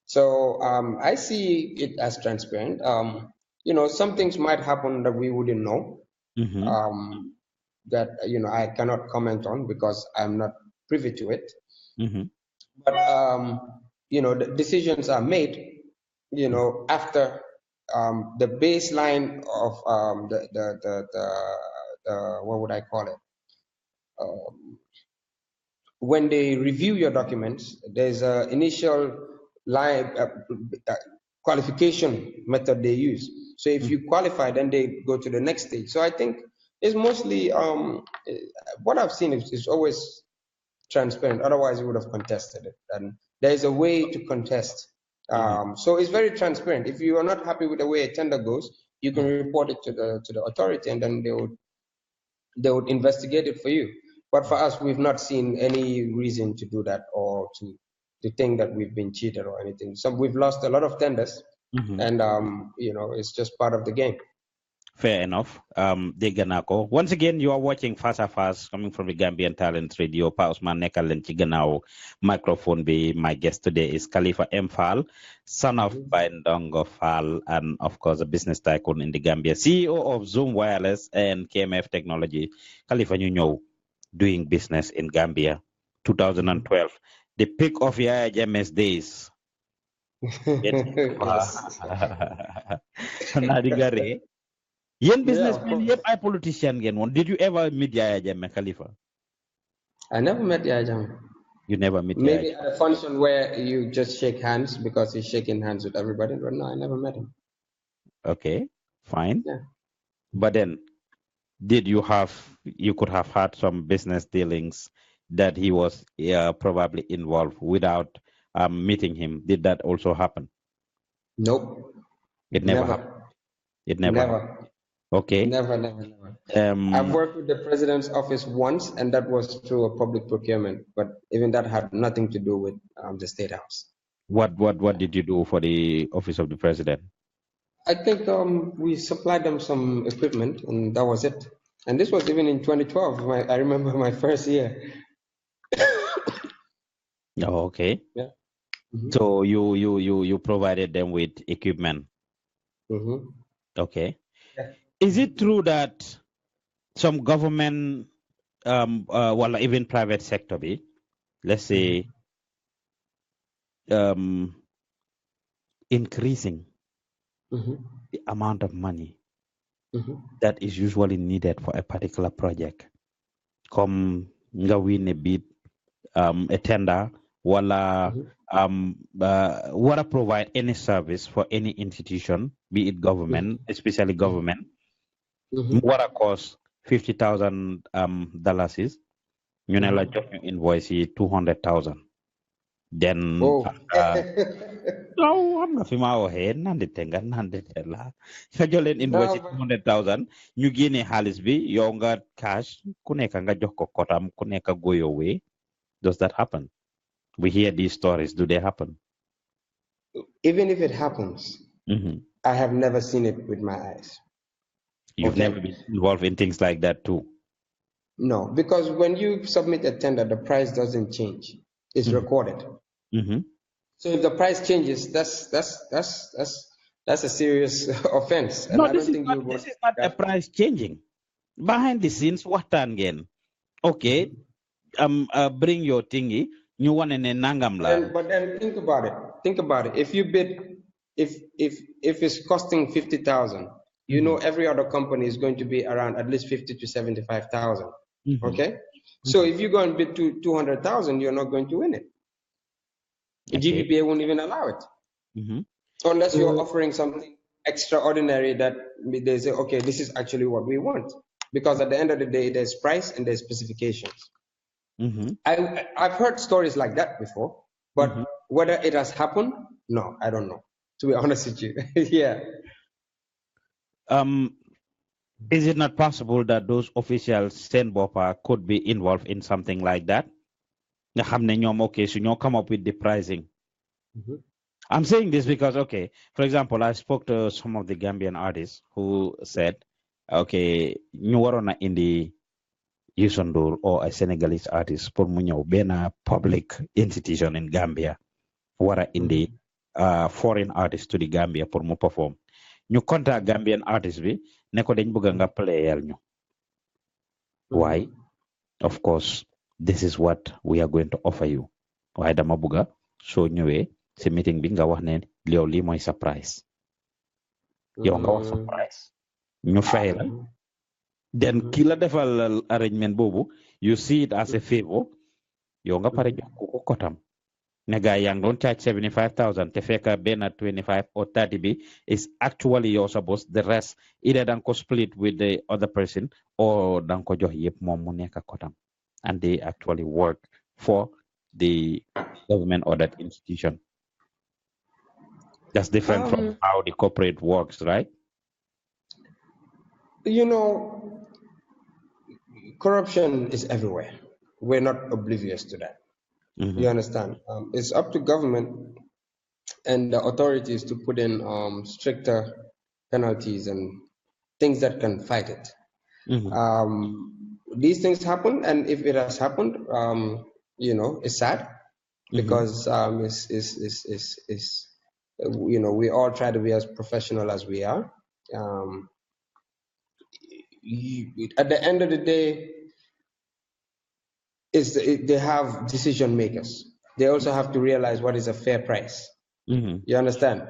So I see it as transparent. Some things might happen that we wouldn't know, that I cannot comment on because I'm not privy to it. But the decisions are made, after the baseline of the what would I call it? When they review your documents, there's an initial qualification method they use. So if you qualify, then they go to the next stage. So I think it's mostly what I've seen is always transparent. Otherwise, you would have contested it. And there's a way to contest. So it's very transparent. If you are not happy with the way a tender goes, you can report it to the authority, and then they would investigate it for you. But for us, we've not seen any reason to do that or to think that we've been cheated or anything. So we've lost a lot of tenders, and it's just part of the game. Fair enough. Deganako. Once again, you are watching Fasa Fas coming from the Gambian Talent Radio. Pa Usman Nekalen Chiganao. Microphone be. My guest today is Kalifa M Faal, son of Baindongo Faal, and of course a business tycoon in the Gambia, CEO of Zoom Wireless and KMF Technology. Kalifa, you know, doing business in Gambia, 2012, the peak of your James days. Yen businessman, yep, I politician again. Did you ever meet Yaya Jammeh, Khalifa? I never met Yaya Jammeh. You never met Maybe at a function where you just shake hands because he's shaking hands with everybody, but no, I never met him. Okay, fine. Yeah. But then, you could have had some business dealings that he was probably involved without meeting him. Did that also happen? Nope. It never happened. It never happened. Okay. Never. I've worked with the president's office once, and that was through a public procurement. But even that had nothing to do with the State House. What did you do for the office of the president? I think we supplied them some equipment, and that was it. And this was even in 2012. I remember my first year. Oh, okay. Yeah. So you provided them with equipment. Okay. Yeah. Is it true that some government, well, even private sector, let's say, increasing the amount of money that is usually needed for a particular project? Come nga win a bid, a tender, wala provide any service for any institution, be it government, especially government. What cost $50,000 is, you know, like just invoice $200,000. Then no, I'm not familiar head nande tenga nande tella kajolen invoice 200,000 ñu génné xaliss bi yow nga cash ku nekk nga jox ko kotam ku nekk go your way. Does that happen? We hear these stories. Do they happen? Even if it happens, I have never seen it with my eyes. You've never been involved in things like that too? No, because when you submit a tender, the price doesn't change. It's recorded. So if the price changes, that's a serious offense. And No, I don't think you would this is not a price changing. Behind the scenes, what again? Okay, bring your thingy. You want in a nangam la. But then think about it. Think about it. If you bid, if it's costing 50,000, you know every other company is going to be around at least 50 to 75,000. Okay, so if you go and bid to 200,000, you're not going to win it. The GBPA won't even allow it, unless you're offering something extraordinary that they say, okay, this is actually what we want. Because at the end of the day, there's price and there's specifications. I've heard stories like that before, but whether it has happened, no, I don't know. To be honest with you, yeah. Is it not possible that those officials, Sen Bopa, could be involved in something like that? Okay, so you come up with the pricing. I'm saying this because, okay, for example, I spoke to some of the Gambian artists who said, okay, you were on in the Yusundur or a Senegalese artist for Munyo, being a public institution in Gambia, were in the foreign artists to the Gambia for mu perform. You contact Gambian artists, we neko dañ bëgg nga playal ñu. Why? Of course, this is what we are going to offer you. Why dama bëgga so ñëwé ci meeting bi nga wax ne yow li moy surprise. Yow nga wax surprise. Ñu fay la. Then ki la defal arrangement bobu, you see it as a favor. Yow nga pare jox ko kotam. Ne guy yang don't charge 75,000 te feka bena 25 or 30 b is actually your supposed the rest either dan ko split with the other person or dan ko jox yep mom mu nekk kotam, and they actually work for the government or that institution. That's different from how the corporate works, right? You know, corruption is everywhere. We're not oblivious to that. You understand? It's up to government and the authorities to put in stricter penalties and things that can fight it. These things happen, and if it has happened, you know, it's sad because it's you know, we all try to be as professional as we are. At the end of the day, they have decision makers. They also have to realize what is a fair price. You understand?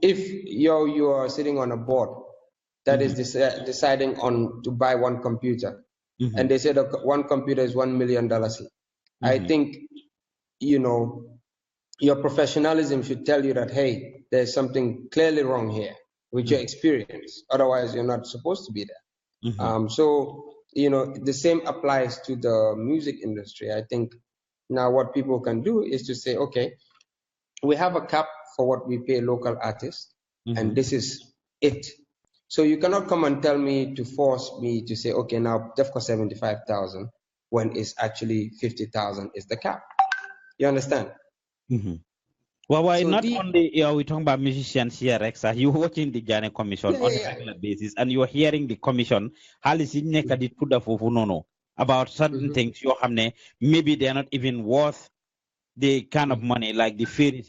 If you are sitting on a board that is deciding on to buy one computer, and they said one computer is $1 million, I think, you know, your professionalism should tell you that, hey, there's something clearly wrong here with your experience. Otherwise, you're not supposed to be there. So, you know, the same applies to the music industry. I think now what people can do is to say, okay, we have a cap for what we pay local artists, and this is it. So you cannot come and tell me to force me to say, okay, now DEFCO 75,000 when it's actually 50,000 is the cap. You understand? Well, why so not only we're talking about musicians here, Rexa? You're watching the Ghana Commission on a regular basis, and you're hearing the commission about certain things. Maybe they're not even worth the kind of money, like the ferries.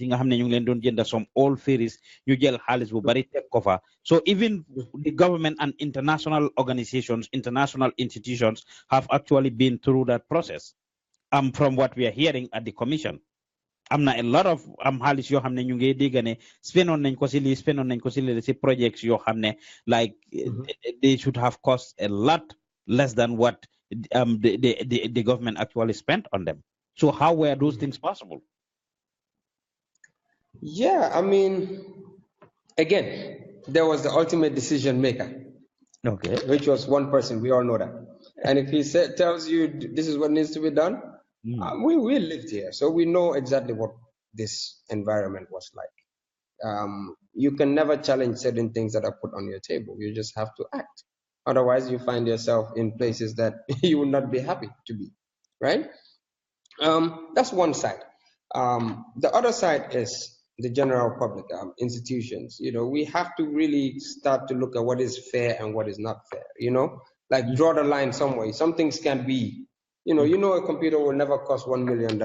Some old ferries, you get halis will take cover. So even the government and international organizations, international institutions have actually been through that process. From what we are hearing at the commission. am na a lot of xaalis yoo xam ne ñu ngi dégg ne spend on nañ ko si lii spend on nañ ko si lii si projects yoo xam ne like they should have cost a lot less than what the government actually spent on them. So how were those things possible? Yeah, I mean, again, there was the ultimate decision maker. Okay. Which was one person. We all know that. And if he tells you this is what needs to be done, we lived here, so we know exactly what this environment was like. You can never challenge certain things that are put on your table. You just have to act. Otherwise, you find yourself in places that you will not be happy to be, right? That's one side. The other side is the general public, institutions. We have to really start to look at what is fair and what is not fair. Like draw the line somewhere. Some things can be, a computer will never cost $1 million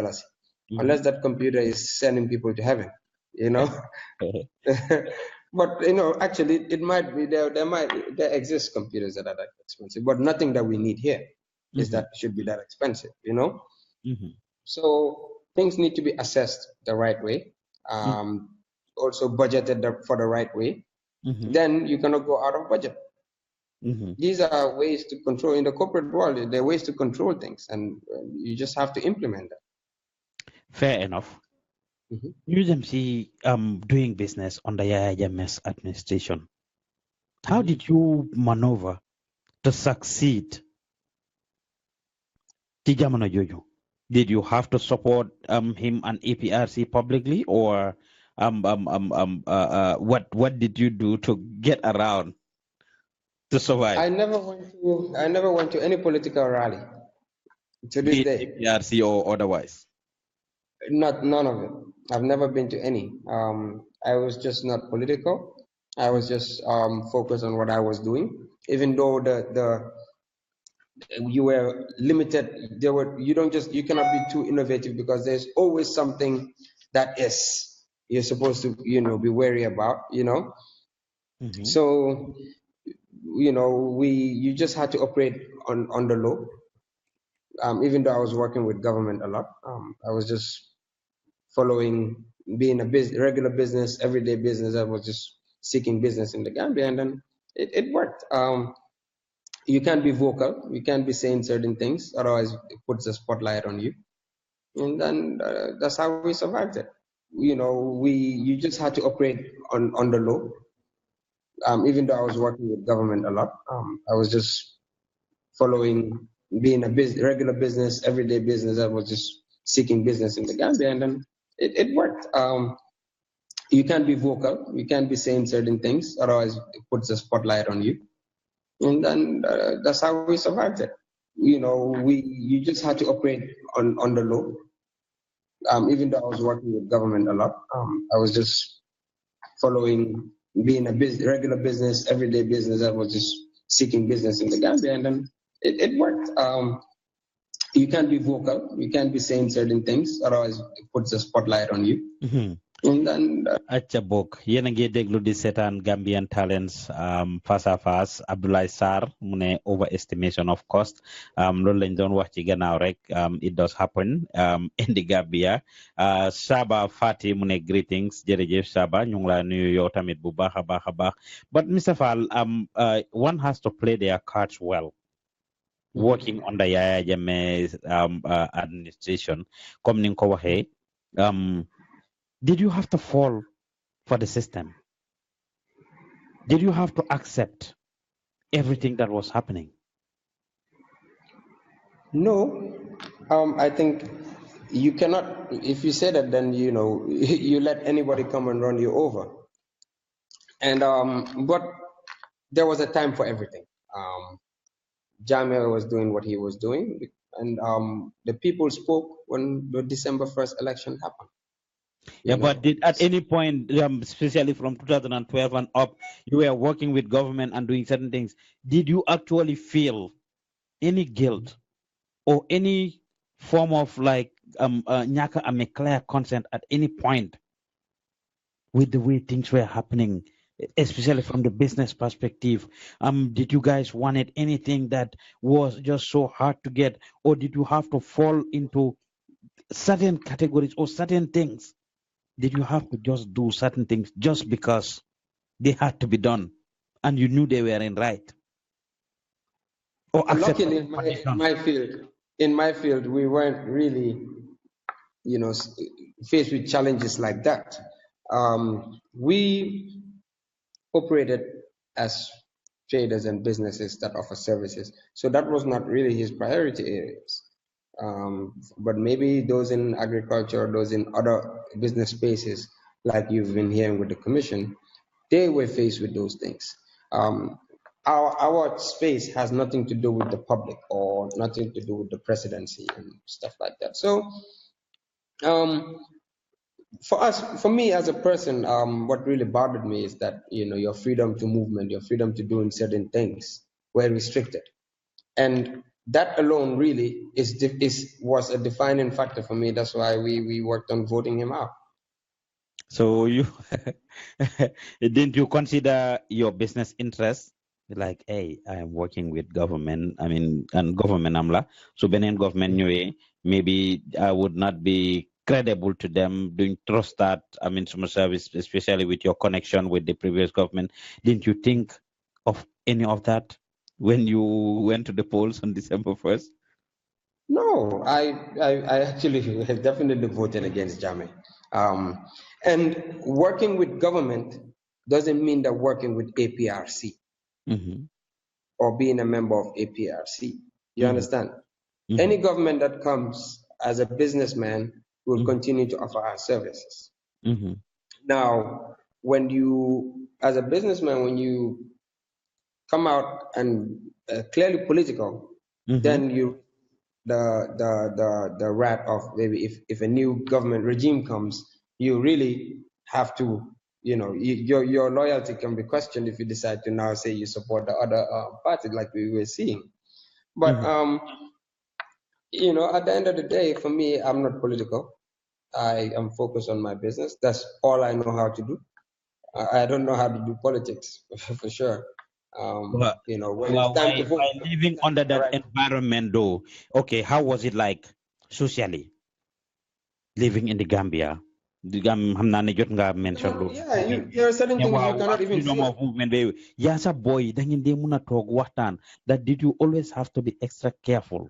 unless that computer is sending people to heaven. But actually, it might be there exist computers that are that expensive, but nothing that we need here is that should be that expensive. So things need to be assessed the right way, also budgeted for the right way. Then you cannot go out of budget. These are ways to control in the corporate world. There are ways to control things, and you just have to implement that. Fair enough. USMC doing business under Yaya Jammeh's administration. How did you maneuver to succeed? Tijamano Jojo, did you have to support him and APRC publicly, or what did you do to get around to survive? I never went to any political rally to this day. APRC or otherwise? None of it. I've never been to any. I was just not political. I was just focused on what I was doing. Even though you were limited, you cannot be too innovative because there's always something that you're supposed to be wary about. So you just had to operate on the low. Even though I was working with government a lot, I was just following, being a regular business, everyday business. I was just seeking business in the Gambia, and then it worked. You can't be vocal, you can't be saying certain things, otherwise it puts a spotlight on you. And then that's how we survived it. You just had to operate on the low. Even though I was working with government a lot, I was just following, being a regular business, everyday business. I was just seeking business in the Gambia, and then it worked. You can't be vocal, you can't be saying certain things, otherwise it puts a spotlight on you. And then that's how we survived it. You just had to operate on the low. Even though I was working with government a lot, I was just following, being a regular business, everyday business. I was just seeking business in the Gambia, and then it worked. You can't be vocal, you can't be saying certain things, otherwise it puts a spotlight on you. And then acca bok yéen a ngi déglu di seetaan Gambian Talents Fasa Fas Abdoulaye Sarr mu ne overestimation of cost loolu lañ doon wax ci gannaaw rek it does happen in the Gambia. Saba Fati mu ne greetings jërëjëf Saba ñu ngi la nuyu yow tamit bu baax a baax but Mr. Fall one has to play their cards well working under Yaya Jammeh's administration comme ni nga ko waxee. Did you have to fall for the system? Did you have to accept everything that was happening? No. I think you cannot, if you say that, then you let anybody come and run you over. And but there was a time for everything. Jammeh was doing what he was doing, and the people spoke when the December 1st election happened. Yeah, but did at any point, especially from 2012 and up, you were working with government and doing certain things, did you actually feel any guilt or any form of like nyaka clear consent at any point with the way things were happening, especially from the business perspective? Did you guys wanted anything that was just so hard to get, or did you have to fall into certain categories or certain things? Did you have to just do certain things just because they had to be done and you knew they were in right? Or luckily in my field, we weren't really, faced with challenges like that. We operated as traders and businesses that offer services. So that was not really his priority areas. But maybe those in agriculture, those in other business spaces, like you've been hearing with the commission, they were faced with those things. Our space has nothing to do with the public or nothing to do with the presidency and stuff like that. So For me as a person, what really bothered me is that your freedom to movement, your freedom to doing certain things were restricted, and that alone really was a defining factor for me. That's why we worked on voting him out. So you didn't you consider your business interests like, hey, I am working with government. I mean, and government amla. So Benin government new maybe I would not be credible to them. Doing trust that. I mean, some service, especially with your connection with the previous government. Didn't you think of any of that when you went to the polls on December 1st? No, I actually definitely voted against Jammeh. And working with government doesn't mean that working with APRC Mm-hmm. or being a member of APRC. You Mm-hmm. understand? Mm-hmm. Any government that comes as a businessman will Mm-hmm. continue to offer our services. Mm-hmm. Now, as a businessman, when you come out and clearly political, Mm-hmm. then the wrath of maybe if a new government regime comes, you really have to, your loyalty can be questioned if you decide to now say you support the other party like we were seeing. But at the end of the day, for me, I'm not political. I am focused on my business. That's all I know how to do. I don't know how to do politics for sure. Well, When it's time to vote, while living under all that right. environment, though, okay, how was it like socially living in the Gambia? The Hamna ne jot nga mention loolu. Yeah, there are certain things you cannot even Freedom say. of movement be yaa sa boy da ngeen dee mun a toog waxtaan that did you always have to be extra careful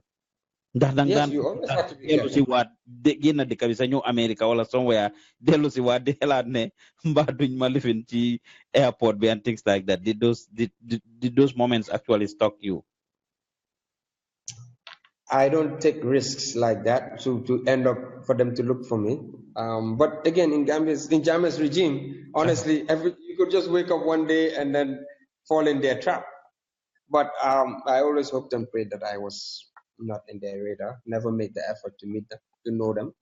ndax dang Yes, daan you always have to be dellu si careful. waat génn dëkk bi sa ñëw America wala somewhere dellu si waat di xelaat ne mbaa duñ ma lifin ci airport bi and things like that did those moments actually stuck you? I don't take risks like that to end up for them to look for me. But again, in Jammeh's regime, honestly, you could just wake up one day and then fall in their trap. But I always hoped and prayed that I was not in their radar. Never made the effort to meet them, to know them.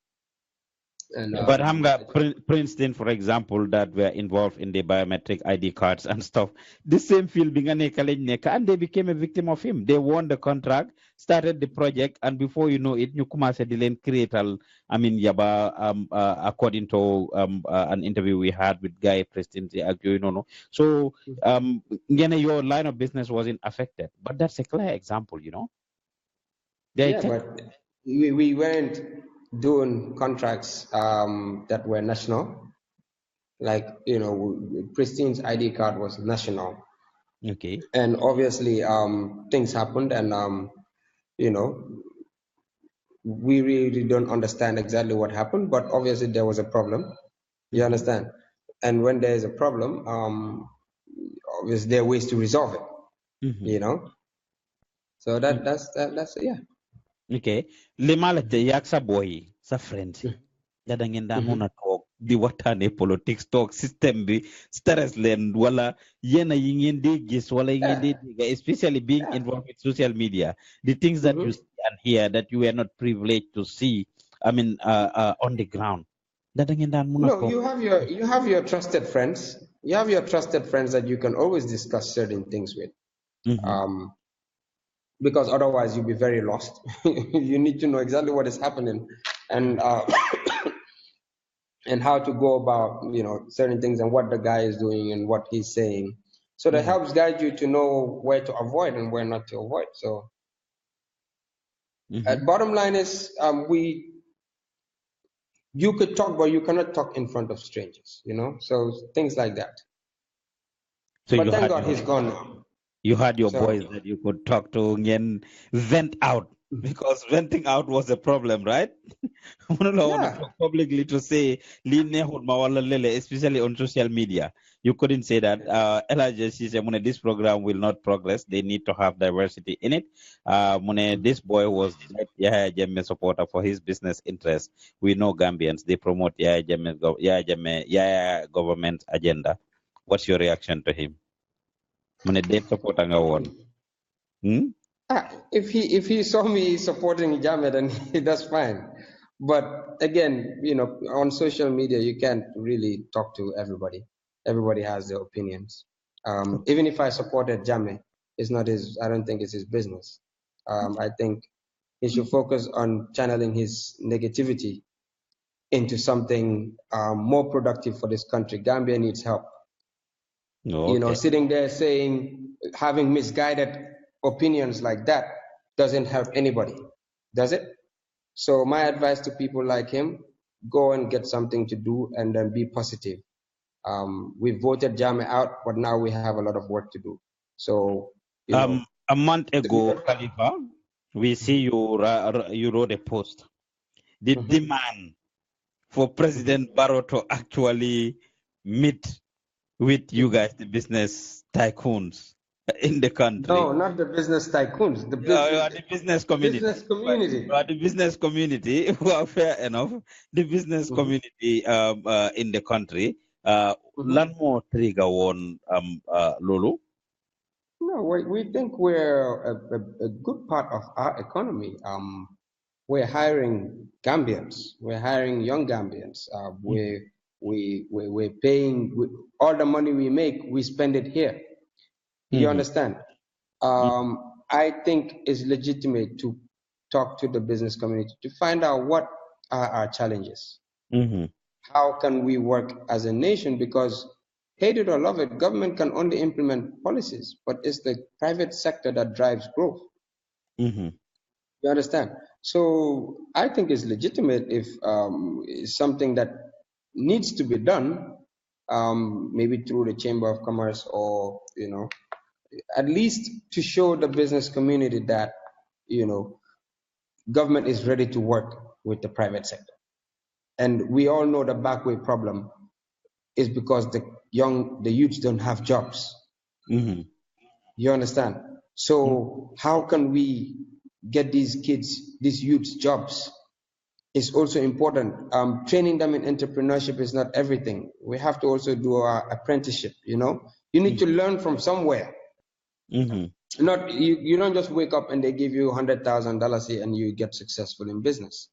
And But Hamga, Princeton, for example, that were involved in the biometric ID cards and stuff, the same field being a neka, and they became a victim of him. They won the contract, started the project, and before you know it, Nyukuma said they create I mean, Yaba, according to an interview we had with Guy Princeton, so your line of business wasn't affected. But that's a clear example, yeah, but we weren't doing contracts that were national. Like, Pristine's ID card was national. Okay. And obviously, things happened, and we really don't understand exactly what happened, but obviously there was a problem. You understand? And when there is a problem, obviously there are ways to resolve it. So that's yeah. Okay. Limalate yak sa boy, sa friends. Da ngeen daan mun a toog di waxtaane politics toog system bi stress leen wala yena yi ngeen dee gis wala yi ngeen dee dégg, especially being involved with social media, the things that you see and hear that you were not privileged to see, I mean, on the ground. Da ngeen daan mun a No, toog. you have your trusted friends. You have your trusted friends that you can always discuss certain things with. Because otherwise you'll be very lost. You need to know exactly what is happening and and how to go about certain things and what the guy is doing and what he's saying. So that helps guide you to know where to avoid and where not to avoid. So bottom line is you could talk, but you cannot talk in front of strangers, so things like that. So but thank God he's gone now. You had your boys that you could talk to and vent out, because venting out was a problem, right? Publicly to say, especially on social media. You couldn't say that. Elijah, she said, this program will not progress. They need to have diversity in it. This boy was Yahya Jammeh supporter for his business interests. We know Gambians, they promote Yahya government agenda. What's your reaction to him? If he saw me supporting Jammeh, then that's fine. But again, on social media, you can't really talk to everybody. Everybody has their opinions. Even if I supported Jame, it's not his. I don't think it's his business. I think he should focus on channeling his negativity into something more productive for this country. Gambia needs help. Okay. Sitting there having misguided opinions like that doesn't help anybody, does it? So my advice to people like him, go and get something to do and then be positive. We voted Jame out, but now we have a lot of work to do. So, A month ago, Khalifa, we see you wrote a post. The demand for President Barrow to actually meet with you guys, the business tycoons in the country. No, not the business tycoons. The business community. Business community. The business community. Well, fair enough. The business community in the country. Lan mo trigger one Lulu. No, we think we're a good part of our economy. We're hiring Gambians. We're hiring young Gambians. We're paying all the money we make. We spend it here. You understand? I think it's legitimate to talk to the business community to find out what are our challenges. How can we work as a nation? Because hate it or love it, government can only implement policies, but it's the private sector that drives growth. You understand? So I think it's legitimate if it's something that needs to be done, maybe through the Chamber of Commerce or, at least to show the business community that, government is ready to work with the private sector. And we all know the backway problem is because the youths don't have jobs. You understand? So how can we get these youths jobs? Is also important. Training them in entrepreneurship is not everything. We have to also do our apprenticeship, You need to learn from somewhere. Not you don't just wake up and they give you $100,000 and you get successful in business.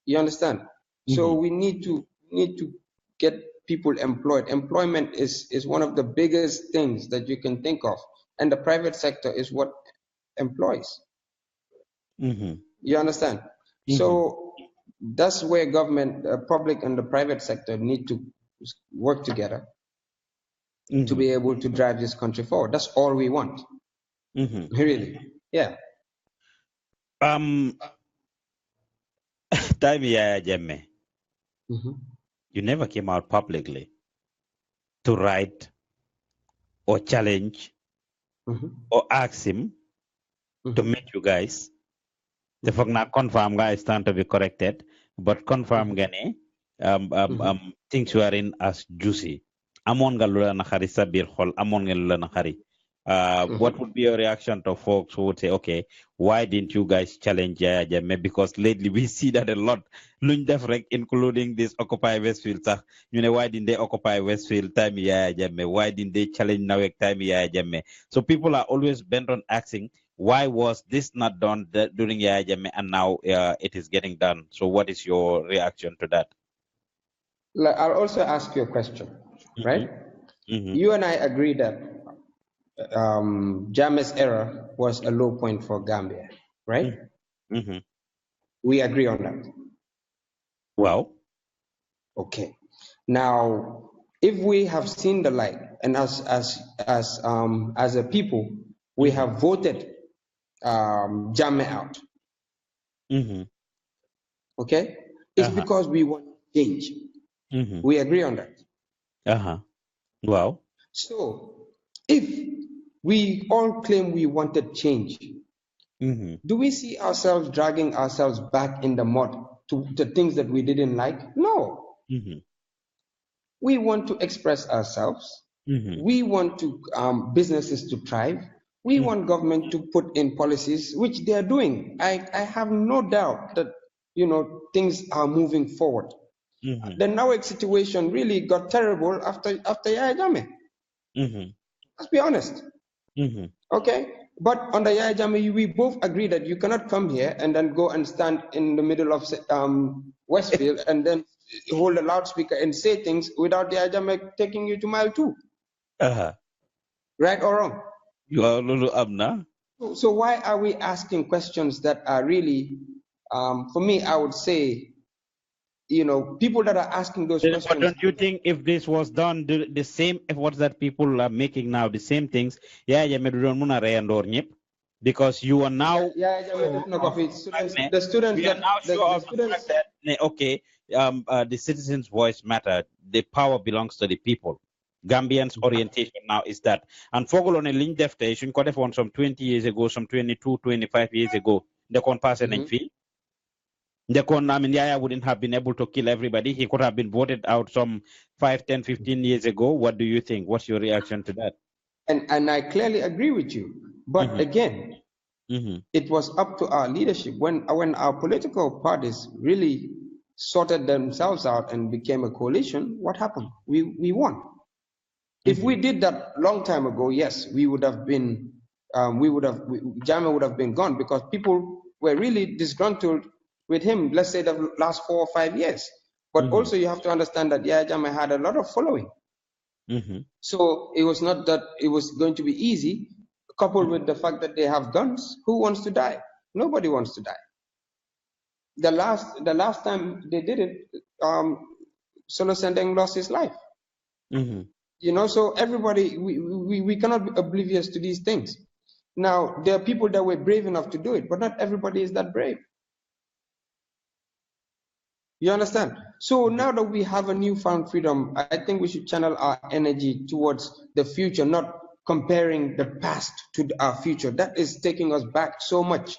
You understand? So we need to get people employed. Employment is one of the biggest things that you can think of, and the private sector is what employs. You understand? So that's where government, public and the private sector need to work together to be able to drive this country forward. That's all we want. Really. Yeah. Time Yaya Jammeh, you never came out publicly to write or challenge or ask him to meet you guys. The fact not confirm guys stand to be corrected, but confirm gane things were in as juicy. Amon galula nakari sabir hol amon galula nakari. What would be your reaction to folks who would say, okay, why didn't you guys challenge Yaya Jammeh? Because lately we see that a lot, including this Occupy Westfield. Why didn't they occupy Westfield time Yaya Jammeh? Why didn't they challenge Nawek time Yaya Jammeh? So people are always bent on asking, why was this not done during Yaya Jammeh and now it is getting done? So what is your reaction to that? I'll also ask you a question, right? You and I agree that Jammeh's era was a low point for Gambia, right? We agree on that. Well, okay. Now, if we have seen the light, and as a people, we have voted Jammeh out. Okay, it's because we want change. We agree on that. Well, so if we all claim we wanted change, do we see ourselves dragging ourselves back in the mud to the things that we didn't like? No. We want to express ourselves. We want to businesses to thrive. We want government to put in policies, which they are doing. I have no doubt that things are moving forward. The Nawek situation really got terrible after Yaya Jammeh. Let's be honest. Okay, But under Yaya Jammeh, we both agree that you cannot come here and then go and stand in the middle of Westfield and then hold a loudspeaker and say things without Yaya Jammeh taking you to mile 2. Right or wrong? You are Lulu Abna. So why are we asking questions that are really, for me, I would say, people that are asking those questions. But don't you think if this was done, the same efforts that people are making now, the same things, because you are now the students we are now sure of the fact that okay, the citizens' voice matter. The power belongs to the people. Gambians' orientation now is that. And Fogol on a link deftation, on some 20 years ago, some 22, 25 years ago, they can pass an fee. Yaya wouldn't have been able to kill everybody. He could have been voted out some 5, 10, 15 years ago. What do you think? What's your reaction to that? And I clearly agree with you. But again, it was up to our leadership. When our political parties really sorted themselves out and became a coalition, what happened? We won. If we did that long time ago, yes, we would have been, Jammeh would have been gone because people were really disgruntled with him, let's say the last 4 or 5 years. But also you have to understand that Yaya Jammeh had a lot of following. So it was not that it was going to be easy, coupled with the fact that they have guns. Who wants to die? Nobody wants to die. The last time they did it, Solo Sendeng lost his life. So everybody, we cannot be oblivious to these things. Now, there are people that were brave enough to do it, but not everybody is that brave. You understand? So now that we have a newfound freedom, I think we should channel our energy towards the future, not comparing the past to our future. That is taking us back so much.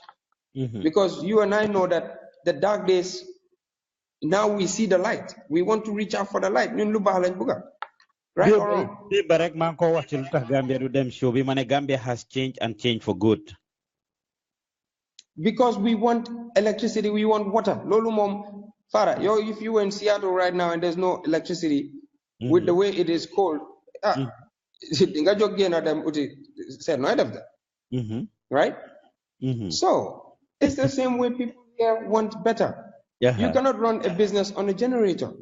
Because you and I know that the dark days, now we see the light. We want to reach out for the light. Right or wrong? Gambia has changed and changed for good. Because we want electricity, we want water. Lolu mom, Farah, if you were in Seattle right now and there's no electricity, with the way it is cold, right? So it's the same way people here want better. You cannot run a business on a generator.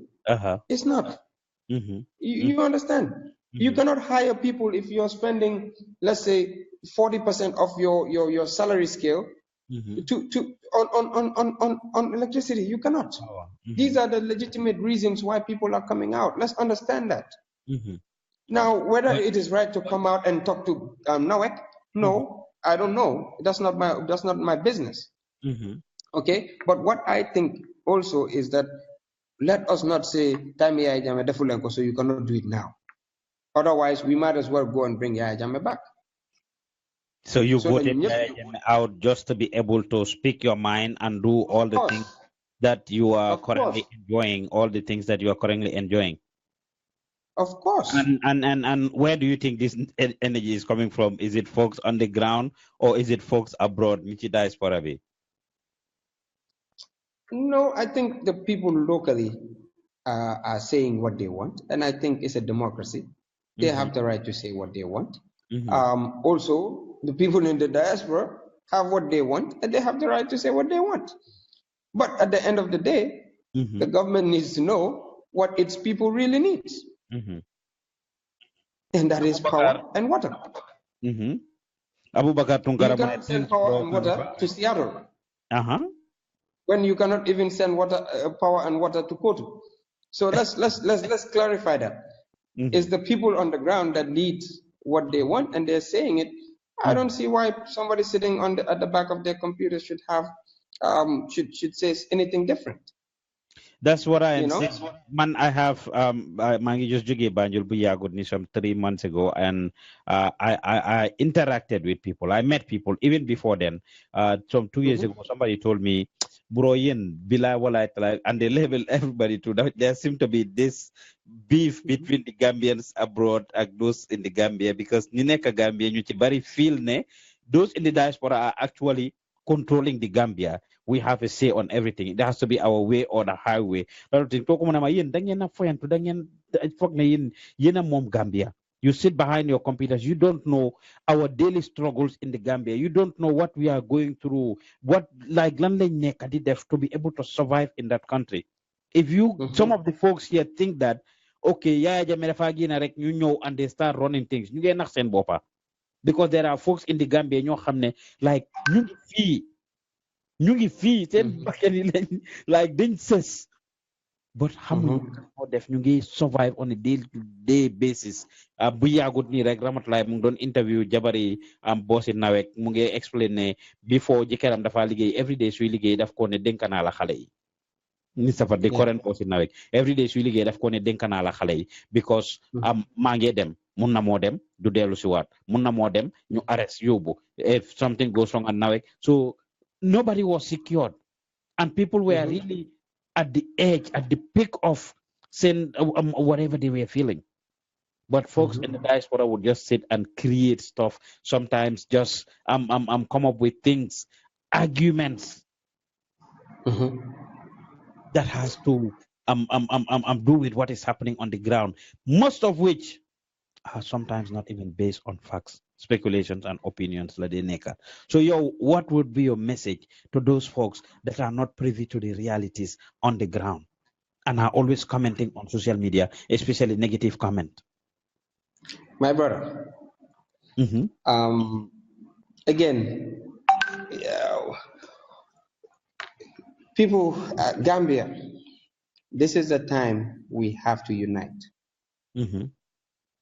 It's not. You understand? You cannot hire people if you're spending, let's say, 40% of your salary scale on electricity. You cannot. These are the legitimate reasons why people are coming out. Let's understand that. Now, whether it is right to come out and talk to Nawek, no, I don't know. That's not my business. Okay, but what I think also is that let us not say time Yaya Jammeh defulenko, so you cannot do it now. Otherwise, we might as well go and bring Yaya Jammeh back. So you voted Yaya Jammeh out just to be able to speak your mind and do all the things that you are currently enjoying, all the things that you are currently enjoying. Of course. And where do you think this energy is coming from? Is it folks on the ground or is it folks abroad? Michi diaspora? No, I think the people locally are saying what they want, and I think it's a democracy. They have the right to say what they want. Also, the people in the diaspora have what they want, and they have the right to say what they want. But at the end of the day, the government needs to know what its people really need. And that is power and water. Abu Bakar Tunkara, you cannot send power and water to Seattle. When you cannot even send water, power and water to Kotu. So let's clarify that. It's the people on the ground that need what they want, and they're saying it. I don't see why somebody sitting at the back of their computer should have should say anything different. That's what I say. Man, I have Mangi just joge Banjul Buyagud ni some 3 months ago, and I interacted with people. I met people even before then. Some 2 years ago, somebody told me, "Bro, yen bila wala and they label everybody to that. There seems to be this beef between the Gambians abroad and those in the Gambia because Nineka Gambia you bari feel ne those in the diaspora are actually controlling the Gambia. We have a say on everything. It has to be our way or the highway. Pero tin ko na mayin dangen na foyan to dangen fog na yin mom Gambia. You sit behind your computers. You don't know our daily struggles in the Gambia. You don't know what we are going through. What like lan lañ nekk di def to be able to survive in that country. If you some of the folks here think that okay, Yaya Jammeh dafa génn rek ñu ñëw and they start running things, ñu ngee nax seen boppa. Because there are folks in the Gambia ñoo xam ne like ñu ngi fii seen bakkan yi lañ like dañ sës. But xamuñu moo def ñu ngi survive on a day to day basis. Bu yàggut nii rek Ramatulaay mu ngi doon interview jabari boosi nawek mu ngi explain ne before jëkkëram dafa liggéey every day suy liggéey daf ko ne dénk naa la xale yi. Ni safar di current boosi nawek every day suy liggéey daf ko ne dénk naa la xale yi because maa ngi dem mun na moo dem du dellu si waat mun na moo dem ñu arrest yóbbu if something goes wrong at nawek. So nobody was secured and people were really at the edge, at the peak of saying whatever they were feeling. But folks in the diaspora would just sit and create stuff. Sometimes just come up with things, arguments that has to do with what is happening on the ground. Most of which are sometimes not even based on facts, speculations and opinions. So what would be your message to those folks that are not privy to the realities on the ground and are always commenting on social media, especially negative comment? My brother, again, people, Gambia, this is the time we have to unite.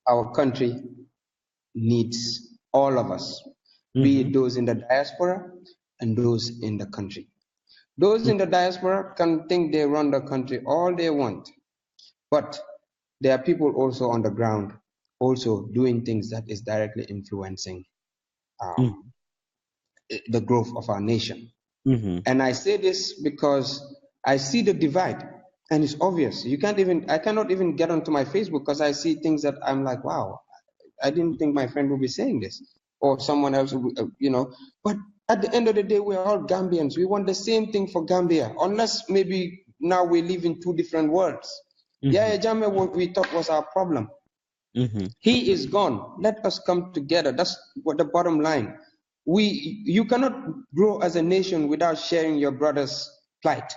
Our country needs all of us, be it those in the diaspora and those in the country. Those in the diaspora can think they run the country all they want, but there are people also on the ground also doing things that is directly influencing the growth of our nation. And I say this because I see the divide, and it's obvious. I cannot even get onto my Facebook because I see things that I'm like, wow, I didn't think my friend would be saying this, or someone else, But at the end of the day, we are all Gambians. We want the same thing for Gambia, unless maybe now we live in two different worlds. Yaya Jammeh, what we thought was our problem. He is gone. Let us come together. That's what the bottom line. You cannot grow as a nation without sharing your brother's plight.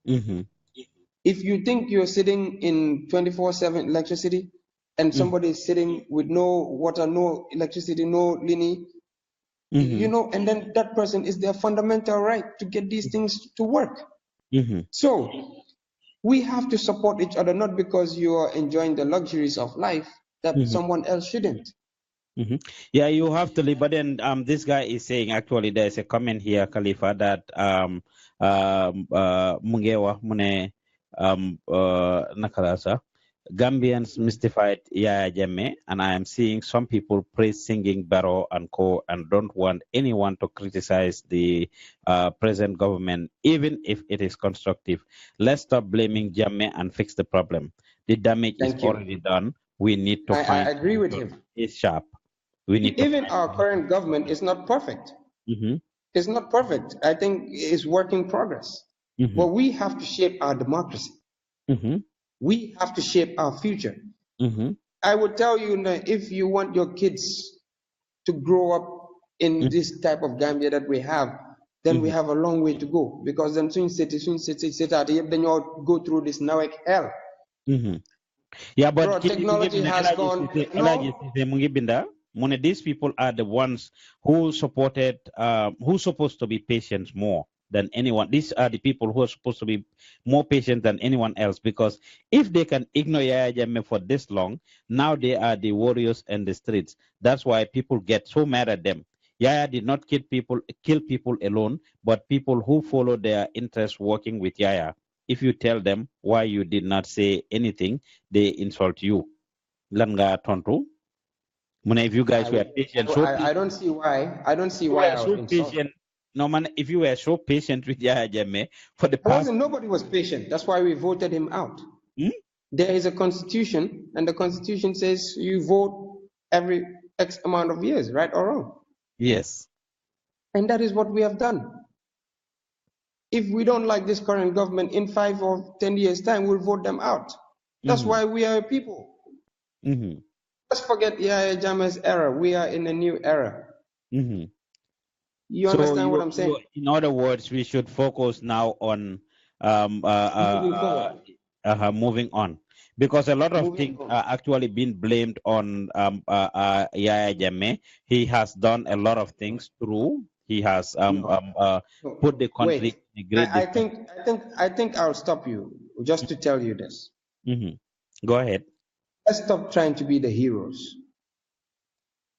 If you think you're sitting in 24/7 electricity and somebody is sitting with no water, no electricity, no linie, and then that person is their fundamental right to get these things to work. So we have to support each other, not because you are enjoying the luxuries of life that someone else shouldn't. Yeah, you have to live. But then this guy is saying, actually, there's a comment here, Khalifa, that Mungewa Mune Nakarasa. Gambians mystified Yaya Jammeh, and I am seeing some people praise singing Barrow and co, and don't want anyone to criticize the present government, even if it is constructive. Let's stop blaming Jammeh and fix the problem. The damage is already done. We need to find. I agree with him. It's sharp. We need even our current government is not perfect. It's not perfect. I think it's work in progress. But we have to shape our democracy. We have to shape our future. I would tell you that if you want your kids to grow up in this type of Gambia that we have, then we have a long way to go. Because then soon then you go through this NAWEC hell. Yeah, but bro, technology has gone. These people are the ones who supported, who's supposed to be patient more than anyone. These are the people who are supposed to be more patient than anyone else, because if they can ignore Yaya Jammeh for this long, now they are the warriors in the streets. That's why people get so mad at them. Yaya did not kill people alone, but people who follow their interests working with Yaya. If you tell them why you did not say anything, they insult you. Langa tontu. If you guys were patient, I don't see why. I don't see why I was patient. No man, if you were so patient with Yaya Jammeh for the past, nobody was patient. That's why we voted him out. There is a constitution, and the constitution says you vote every X amount of years, right or wrong? Yes. And that is what we have done. If we don't like this current government, in 5 or 10 years' time, we'll vote them out. That's why we are people. let's forget Yahya Jammeh's era. We are in a new era. Mm-hmm. You So understand what I'm saying? in other words, we should focus now on Moving forward. moving on, because a lot of Moving things forward. are actually being blamed on Yahya Jammeh. He has done a lot of things through. He has put the country Wait. in a great I think I'll stop you just to tell you this. Mm-hmm. Go ahead. Let's stop trying to be the heroes.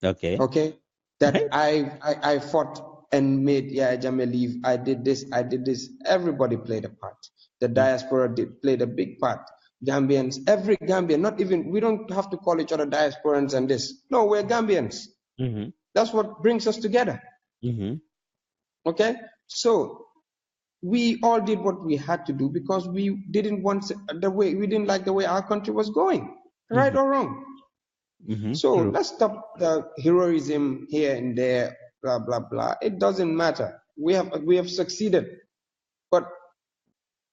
Okay. Okay? That I fought and made Yahya Jammeh leave. I did this. Everybody played a part. The diaspora played a big part. Gambians, every Gambian, not even, we don't have to call each other diasporans and this. No, we're Gambians. Mm-hmm. That's what brings us together. Mm-hmm. Okay? So we all did what we had to do because we didn't like the way our country was going, right or wrong. Mm-hmm. So True. let's stop the heroism here and there, blah blah blah. It doesn't matter. We have succeeded, but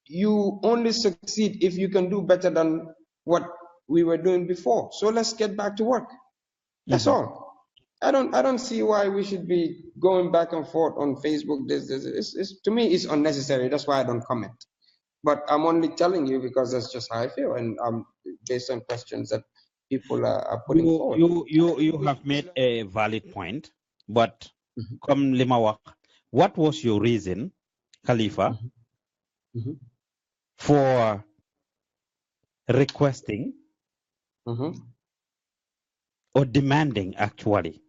you only succeed if you can do better than what we were doing before. So let's get back to work. That's all. I don't see why we should be going back and forth on Facebook. To me, it's unnecessary. That's why I don't comment. But I'm only telling you because that's just how I feel, and based on questions that people are putting forward. You have made a valid point, but come Limawa, what was your reason, Khalifa, for requesting or demanding actually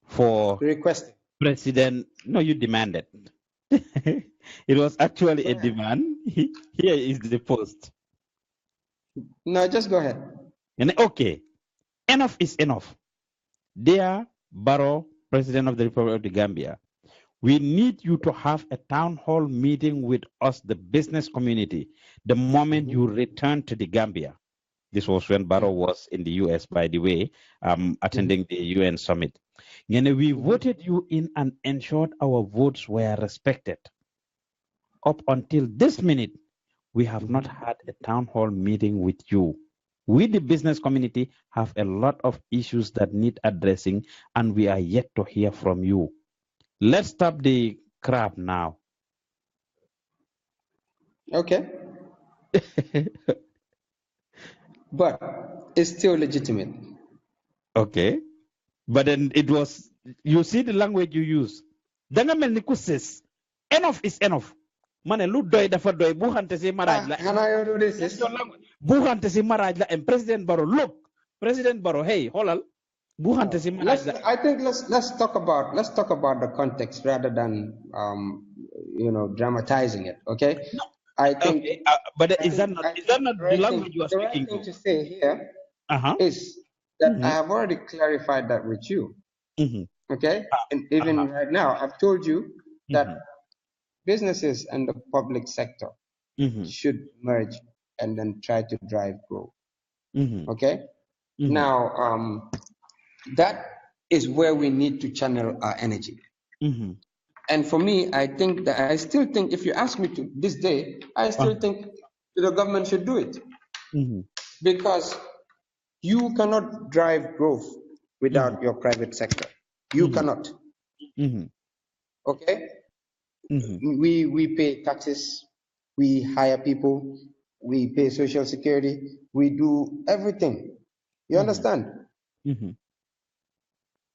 for requesting president? No, you demanded. It was actually a demand. Here is the post. No, just go ahead. And okay, enough is enough. Dear Barrow, President of the Republic of the Gambia, we need you to have a town hall meeting with us, the business community, the moment you return to the Gambia. This was when Barrow was in the US, by the way, attending the UN summit. And we voted you in and ensured our votes were respected. Up until this minute, we have not had a town hall meeting with you. We, the business community, have a lot of issues that need addressing, and we are yet to hear from you. Let's stop the crap now. Okay. But it's still legitimate. Okay. But then it was, you see the language you use. Danga mel ni ku says, enough is enough. Mane lu doy dafa doy bu xante si maraj la. Bu xante si maraj la and President Barrow, look, President Barrow, hey, holal. Bu xante si maraj la. I think let's talk about the context rather than dramatizing it, okay? No. I think okay. But is that not the language you are speaking? The right thing to say here is that I have already clarified that with you. Okay? And even right now, I've told you that businesses and the public sector should merge and then try to drive growth. Okay? Now, that is where we need to channel our energy. And for me, I still think, if you ask me to this day, I still think the government should do it. Because you cannot drive growth without your private sector. You cannot. Okay? We pay taxes, we hire people, we pay social security, we do everything. You understand?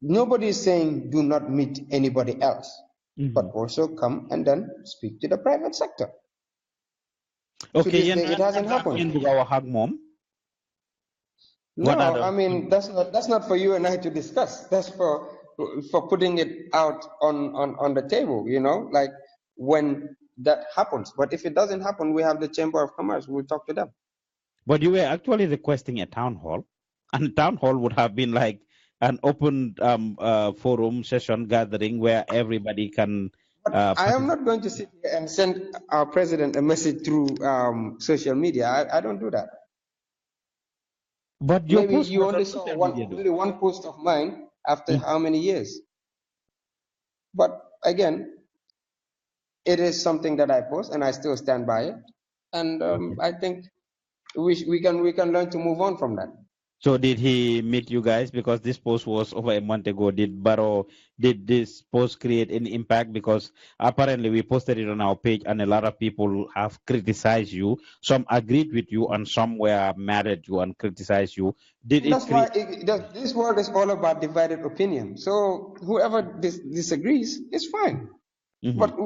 Nobody is saying do not meet anybody else. But also come and then speak to the private sector. Okay, it hasn't happened. No, I mean that's not for you and I to discuss. That's for putting it out on the table. Like when that happens. But if it doesn't happen, we have the Chamber of Commerce. We'll talk to them. But you were actually requesting a town hall, and a town hall would have been like an open forum session gathering where everybody can. I am not going to sit here and send our president a message through social media. I don't do that. But maybe you only saw only one post of mine after how many years? But again, it is something that I post, and I still stand by it. And I think we can learn to move on from that. So did he meet you guys? Because this post was over a month ago. Did this post create any impact? Because apparently we posted it on our page and a lot of people have criticized you. Some agreed with you and some were mad at you and criticized you. Did it That's why create? this world is all about divided opinion. So whoever disagrees is fine. Mhm, But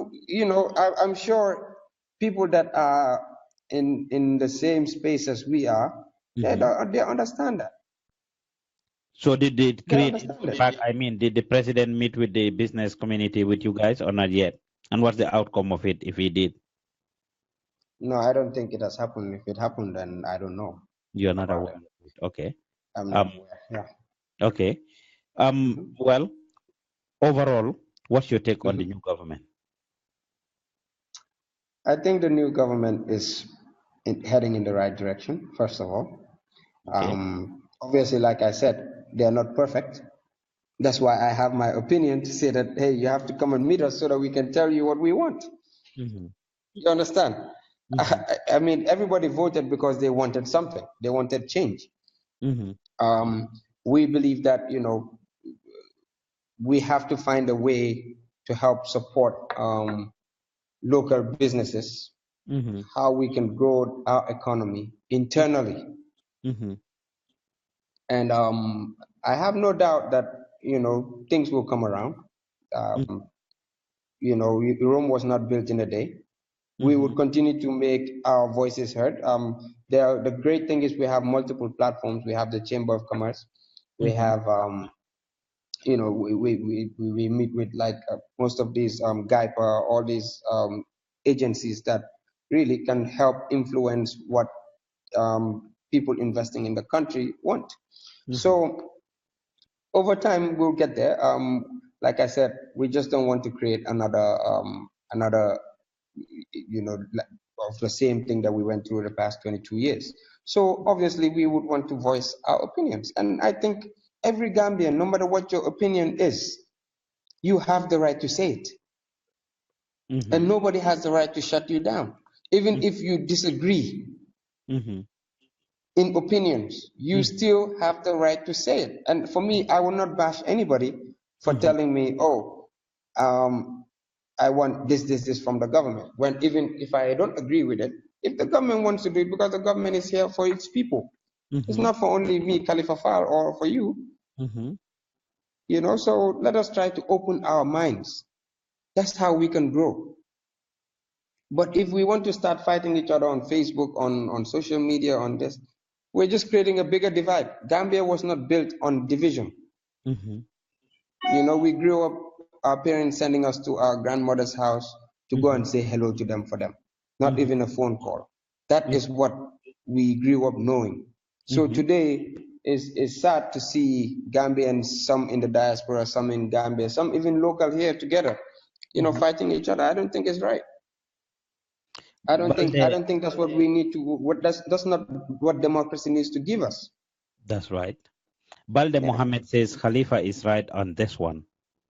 I'm sure people that are in the same space as we are, mhm. they understand that. So did it They create any understand it. impact? I mean, did the president meet with the business community with you guys or not yet? And what's the outcome of it if he did? No, I don't think it has happened. If it happened, then I don't know You're not about aware it. of it. Okay. I'm not Um, aware. Yeah. okay. Mhm. Well, overall, what's your take on the Mhm. new government? I think the new government is heading in the right direction. First of all, Okay. obviously, like I said, they are not perfect. That's why I have my opinion to say that, hey, you have to come and meet us so that we can tell you what we want. Mm-hmm. You understand? Mm-hmm. I mean, everybody voted because they wanted something. They wanted change. Mm-hmm. Um, we believe that, we have to find a way to help support local businesses, Mm-hmm. how we can grow our economy internally. Mm-hmm. And I have no doubt that, things will come around. Um, Rome was not built in a day. We Mm-hmm. would continue to make our voices heard. The great thing is we have multiple platforms. We have the Chamber of Commerce. We Mm-hmm. have, we meet with like most of these GAIPA, all these agencies that really can help influence what people investing in the country want. Mm-hmm. So over time we'll get there. Like I said, we just don't want to create another of the same thing that we went through the past 22 years. So obviously we would want to voice our opinions. And I think every Gambian, no matter what your opinion is, you have the right to say it. Mm-hmm. And nobody has the right to shut you down. Even if you disagree Mm-hmm. in opinions, you Mm-hmm. still have the right to say it. And for me, I will not bash anybody for Mm-hmm. telling me, oh, I want this from the government. When even if I don't agree with it, if the government wants to do it, because the government is here for its people. It's Mm-hmm. not for only me, Kalifa Faal, or for you, Mm-hmm. So let us try to open our minds. That's how we can grow. But if we want to start fighting each other on Facebook, on social media, on this, we're just creating a bigger divide. Gambia was not built on division. Mm-hmm. We grew up, our parents sending us to our grandmother's house to go and say hello to them for them, not Mm-hmm. even a phone call. That is what we grew up knowing. So Mm-hmm. today is sad to see Gambians, some in the diaspora, some in Gambia, some even local here together, Mm-hmm. fighting each other. I don't think it's right. I don't think I Balde, don't think that's what we need to. That's not what democracy needs to give us. that's right. Balde Yeah. Mohammed says Khalifa is right on this one.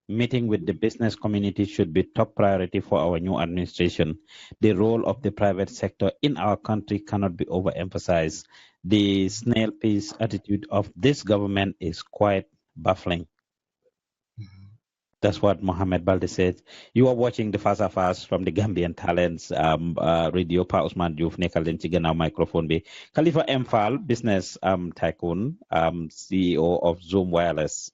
Meeting with the business community should be top priority for our new administration. The role of the private sector in our country cannot be overemphasized. The snail pace attitude of this government is quite baffling. That's what Mohammed Balde said. You are watching the Fasa Fas from the Gambian Talents radio. Pa Ousmane Diouf nekkal leen ci gannaaw microphone bi. Kalifa M Faal, business tycoon, CEO of Zoom Wireless,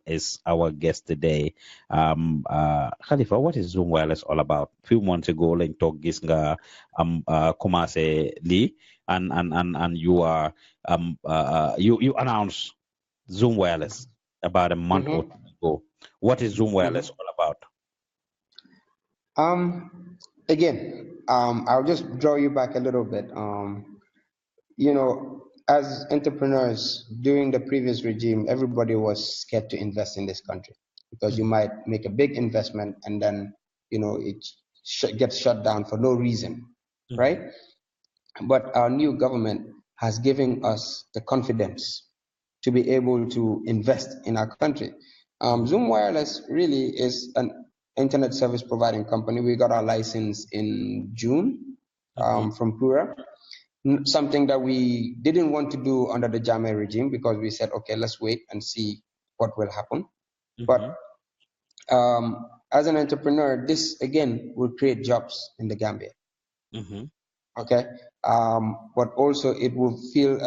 is our guest today. Khalifa, what is Zoom Wireless all about? Few months ago, lañ toog gis nga commencé lii, and you announced Zoom Wireless about a month or two ago. What is Zoom Wireless all about? Again, I'll just draw you back a little bit. As entrepreneurs during the previous regime, everybody was scared to invest in this country because you might make a big investment and then, it gets shut down for no reason, Mhm, right? But our new government has given us the confidence to be able to invest in our country. mhm, Zoom Wireless really is an internet service providing company. We got our license in June mhm, from Pura. something that we didn't want to do under the Jammeh regime, because we said, okay, let's wait and see what will happen. But as an entrepreneur, this again will create jobs in the Gambia. Okay, but also it will feel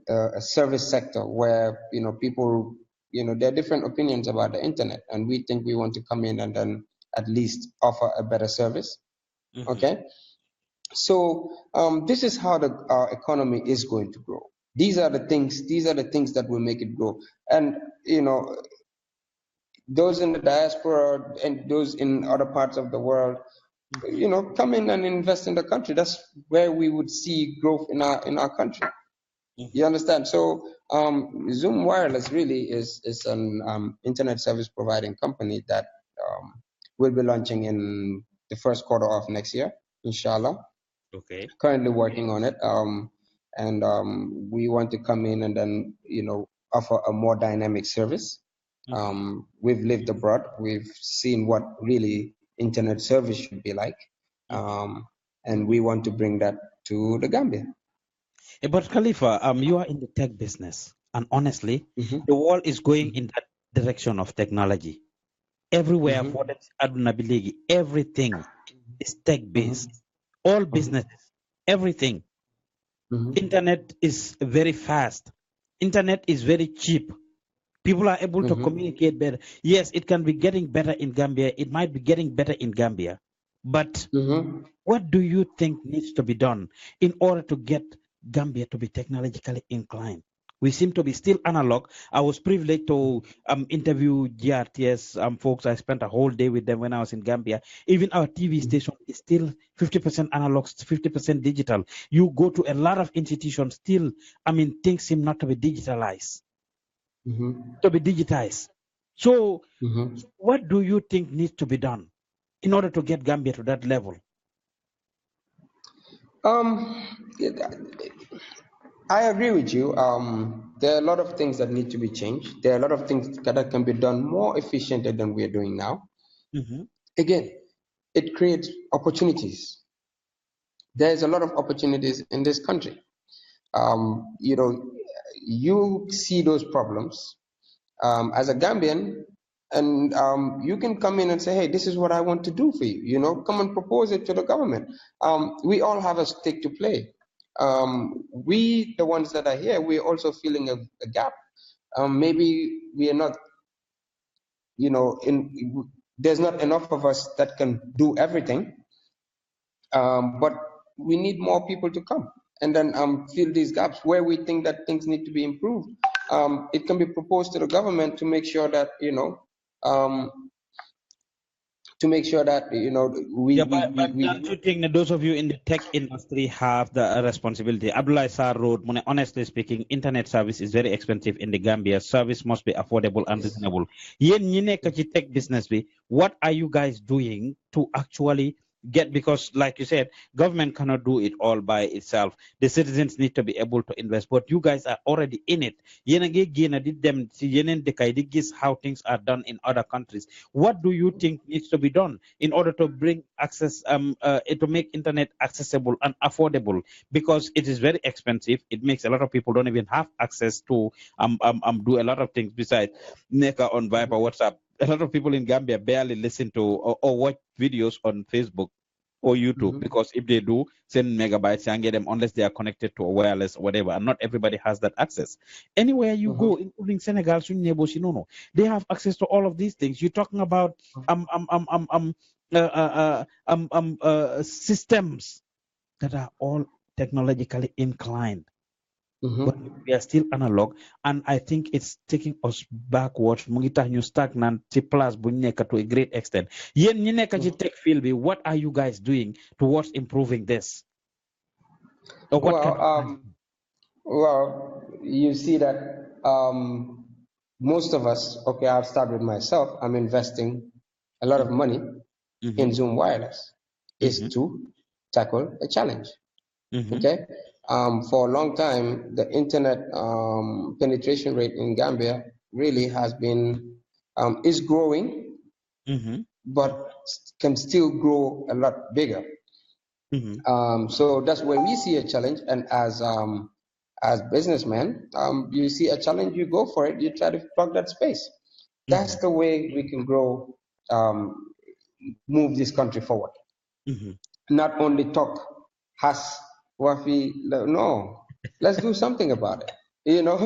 a service sector where people, there are different opinions about the internet, and we think we want to come in and then at least offer a better service. Okay, so this is how our economy is going to grow. These are the things that will make it grow. And those in the diaspora and those in other parts of the world, come in and invest in the country. That's where we would see growth in our country. You understand? So Zoom Wireless really is an internet service providing company that will be launching in the first quarter of next year, inshallah. Okay. Currently working on it, and we want to come in and then offer a more dynamic service. We've lived abroad. We've seen what really internet service should be like, and we want to bring that to the Gambia. But Khalifa, you are in the tech business, and honestly, the world is going in that direction of technology. Everywhere, everything is tech-based. All businesses, everything. Internet is very fast. Internet is very cheap. People are able to communicate better. Yes, it can be getting better in Gambia. It might be getting better in Gambia. But what do you think needs to be done in order to get Gambia to be technologically inclined? We seem to be still analog. I was privileged to interview GRTS folks. I spent a whole day with them when I was in Gambia. Even our TV station is still 50% analog, 50% digital. You go to a lot of institutions, still, things seem not to be digitalized. To be digitized. So what do you think needs to be done in order to get Gambia to that level? I agree with you. There are a lot of things that need to be changed. There are a lot of things that can be done more efficiently than we are doing now. Again, it creates opportunities. There's a lot of opportunities in this country. You see those problems as a Gambian, and you can come in and say, hey, this is what I want to do for you. Come and propose it to the government. We all have a stake to play. We, the ones that are here, we're also feeling a gap. Maybe we are not, there's not enough of us that can do everything, but we need more people to come and then fill these gaps where we think that things need to be improved. It can be proposed to the government to make sure that, don't you think that those of you in the tech industry have the responsibility? Abdullah Sar wrote, honestly speaking, internet service is very expensive in the Gambia. Service must be affordable and reasonable. Yen ñi nekk ci tech business bi, what are you guys doing to actually get, because like you said, government cannot do it all by itself. The citizens need to be able to invest, but you guys are already in it. How things are done in other countries. What do you think needs to be done in order to bring access, to make internet accessible and affordable? Because it is very expensive. It makes a lot of people don't even have access to do a lot of things besides Neka on Viber, WhatsApp. A lot of people in Gambia barely listen to or watch videos on Facebook or YouTube, because if they do, send megabytes and get them unless they are connected to a wireless or whatever, and not everybody has that access. Anywhere you go, including Senegal, they have access to all of these things. You're talking about systems that are all technologically inclined. But we are still analog, and I think it's taking us backwards. Mu ngi tax ñu stagnant ci place bu nekk to a great extent. Yéen ñi nekk ci tech field bi, what are you guys doing towards improving this? Or what well, you see that most of us, okay, I'll start with myself. I'm investing a lot of money in Zoom Wireless is to tackle a challenge. Okay. For a long time, the internet penetration rate in Gambia really has been, is growing, but can still grow a lot bigger. So that's where we see a challenge, and as businessmen, you see a challenge, you go for it, you try to plug that space. That's the way we can grow, um, move this country forward. Not only talk, has, wafi, no, let's do something about it. You know,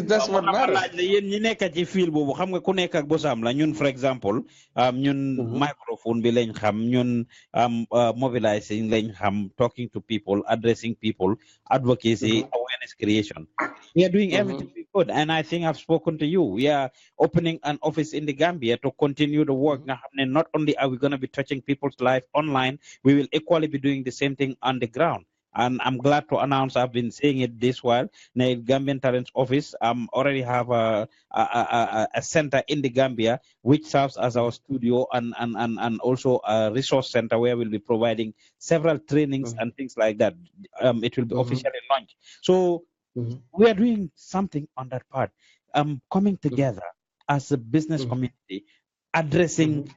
that's what matters. yéen ñi nekk ci fil boobu xam nga ku nekk ak bosam la ñun for example ñun microphone bi lañ xam ñun mobilizing lañ xam, talking to people, addressing people, advocacy, awareness creation. We are doing everything we could, and I think I've spoken to you. We are opening an office in the Gambia to continue the work. Now, not only are we going to be touching people's life online, we will equally be doing the same thing on the ground. And I'm glad to announce, I've been saying it this while, the Gambian Talents Office already have a center in the Gambia which serves as our studio and also a resource center where we'll be providing several trainings and things like that. It will be officially launched. So we are doing something on that part. Coming together as a business community, addressing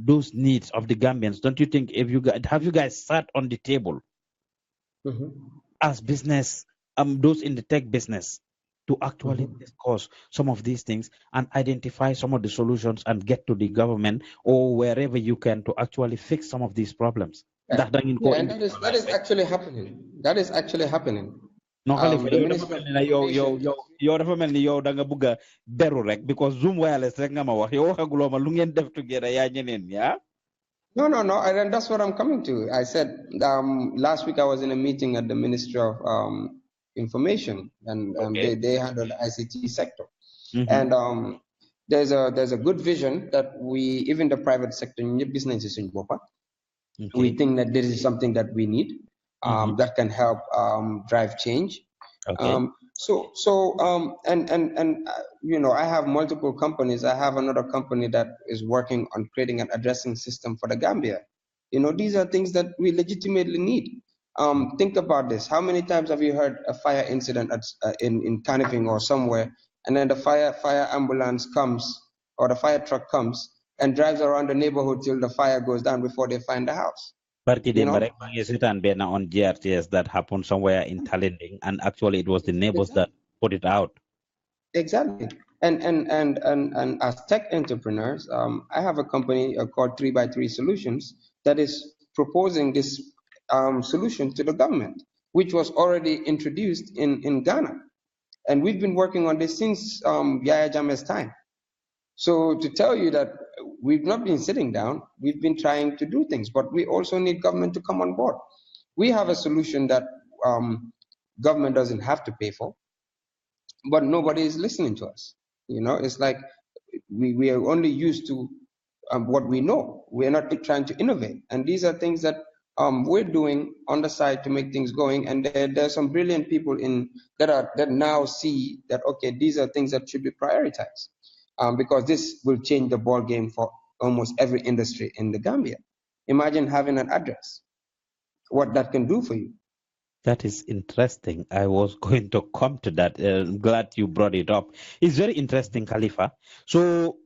those needs of the Gambians. Don't you think, if you have you guys sat on the table as business, those in the tech business, to actually discuss some of these things and identify some of the solutions and get to the government or wherever you can to actually fix some of these problems? And that is actually happening. That is actually happening. No, Kalifa, yow dafa mel ni yow da nga bëgg a beru rek because Zoom wireless rek nga ma wax yow waxaguloo ma lu ngeen def together yaa ñeneen ya. No, and that's what I'm coming to. I said last week I was in a meeting at the Ministry of Information, and they handle the ICT sector. And there's a good vision that even the private sector, business is in Bopa. We think that this is something that we need, that can help drive change. You know, I have multiple companies. I have another company that is working on creating an addressing system for the Gambia. You know, these are things that we legitimately need. Think about this. How many times have you heard a fire incident in Canifing or somewhere, and then the fire ambulance comes or the fire truck comes and drives around the neighborhood till the fire goes down before they find the house? On GRTS that happened somewhere in Talending, and actually it was the neighbors that put it out. Exactly. And as tech entrepreneurs, I have a company called 3x3 Solutions that is proposing this solution to the government, which was already introduced in Ghana. And we've been working on this since Yahya Jammeh's time. So to tell you that we've not been sitting down, we've been trying to do things, but we also need government to come on board. We have a solution that government doesn't have to pay for, but nobody is listening to us. You know, it's like we are only used to what we know. We're not trying to innovate. And these are things that we're doing on the side to make things going. And there are some brilliant people that now see that, okay, these are things that should be prioritized. Because this will change the ball game for almost every industry in the Gambia. Imagine having an address, what that can do for you. That is interesting. I was going to come to that. I'm glad you brought it up. It's very interesting, Kalifa. So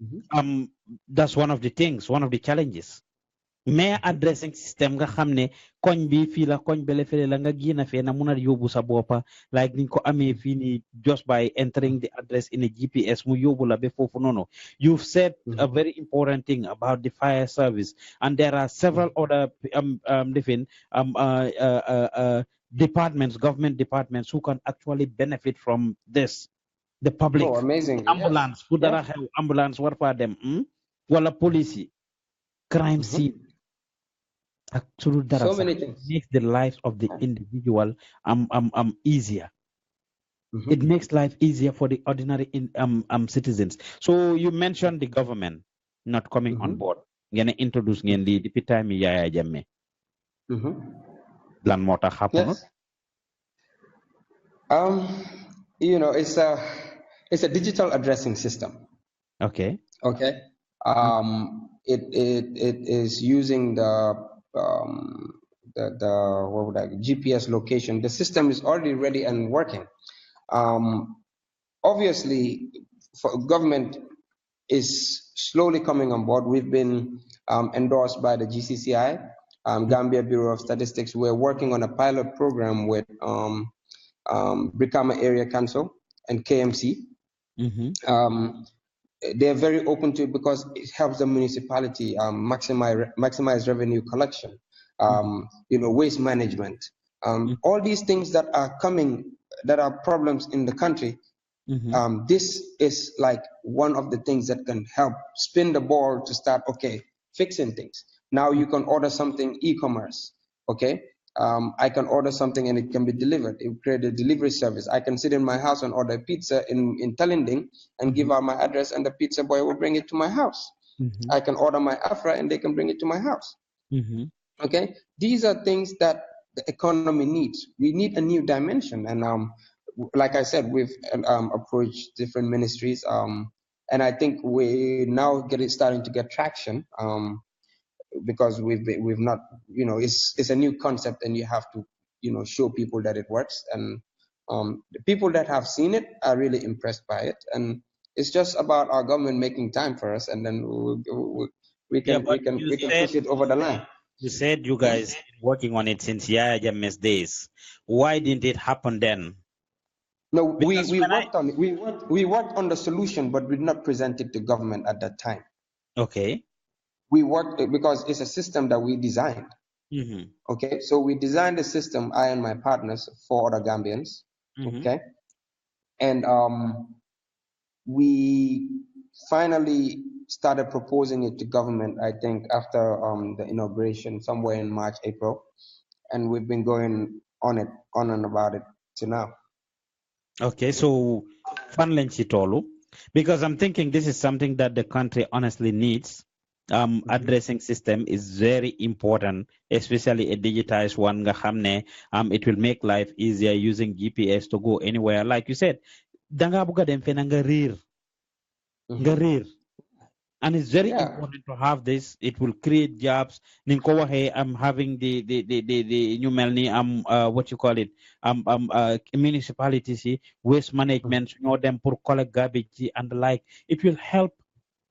that's one of the things, one of the challenges. Mais addressing system nga xamne koñ bi fi la koñ bele fele la nga gina fe na muna yobu sa bopa like ni ko amé fi ni just by entering the address in a GPS mu yobu la be fofu nono. You've said a very important thing about the fire service, and there are several other different departments, government departments who can actually benefit from this. The public. Oh, amazing. Ambulance, yes. Ambulance war fa dem wala police, crime scene. So many things. Makes the life of the individual easier. It makes life easier for the ordinary citizens. So you mentioned the government not coming on board. Ngeen introduce ngeen li depuis time Yaya Jammeh. Lan motax happen? You know, it's a digital addressing system. Okay. It is using the GPS location. The system is already ready and working. Obviously, government is slowly coming on board. We've been endorsed by the GCCI. Gambia Bureau of Statistics. We're working on a pilot program with Brikama Area Council and KMC. They're very open to it because it helps the municipality maximize revenue collection, waste management, all these things that are coming, that are problems in the country. This is like one of the things that can help spin the ball to start, fixing things. Now you can order something e-commerce, I can order something and it can be delivered. It create a delivery service. I can sit in my house and order pizza in Tallinding and give out my address, and the pizza boy will bring it to my house. I can order my Afra and they can bring it to my house. Okay, these are things that the economy needs. We need a new dimension, and like I said, we've approached different ministries, and I think we now starting to get traction. Because we've not, it's a new concept, and you have to, show people that it works, and the people that have seen it are really impressed by it, and it's just about our government making time for us, and then we can push it over the line. You said you guys working on it since Yaya Jammeh's days. Why didn't it happen then? No, we worked on it. We worked on the solution, but we did not present it to government at that time. Okay. We worked because it's a system that we designed. Okay, so we designed the system, I and my partners, 4 other Gambians. Okay, and we finally started proposing it to government, I think, after the inauguration, somewhere in March, April, and we've been going on and about it to now. Okay, so fan len ci tolu, because I'm thinking this is something that the country honestly needs. Addressing system is very important, especially a digitized one. Nga xamne it will make life easier using GPS to go anywhere. Like you said, danga buga dem fena nga rir. And it's very important to have this. It will create jobs. Ninko wahe, I'm having the new melni what you call it, municipalities, waste management, them pour collect garbage and the like. It will help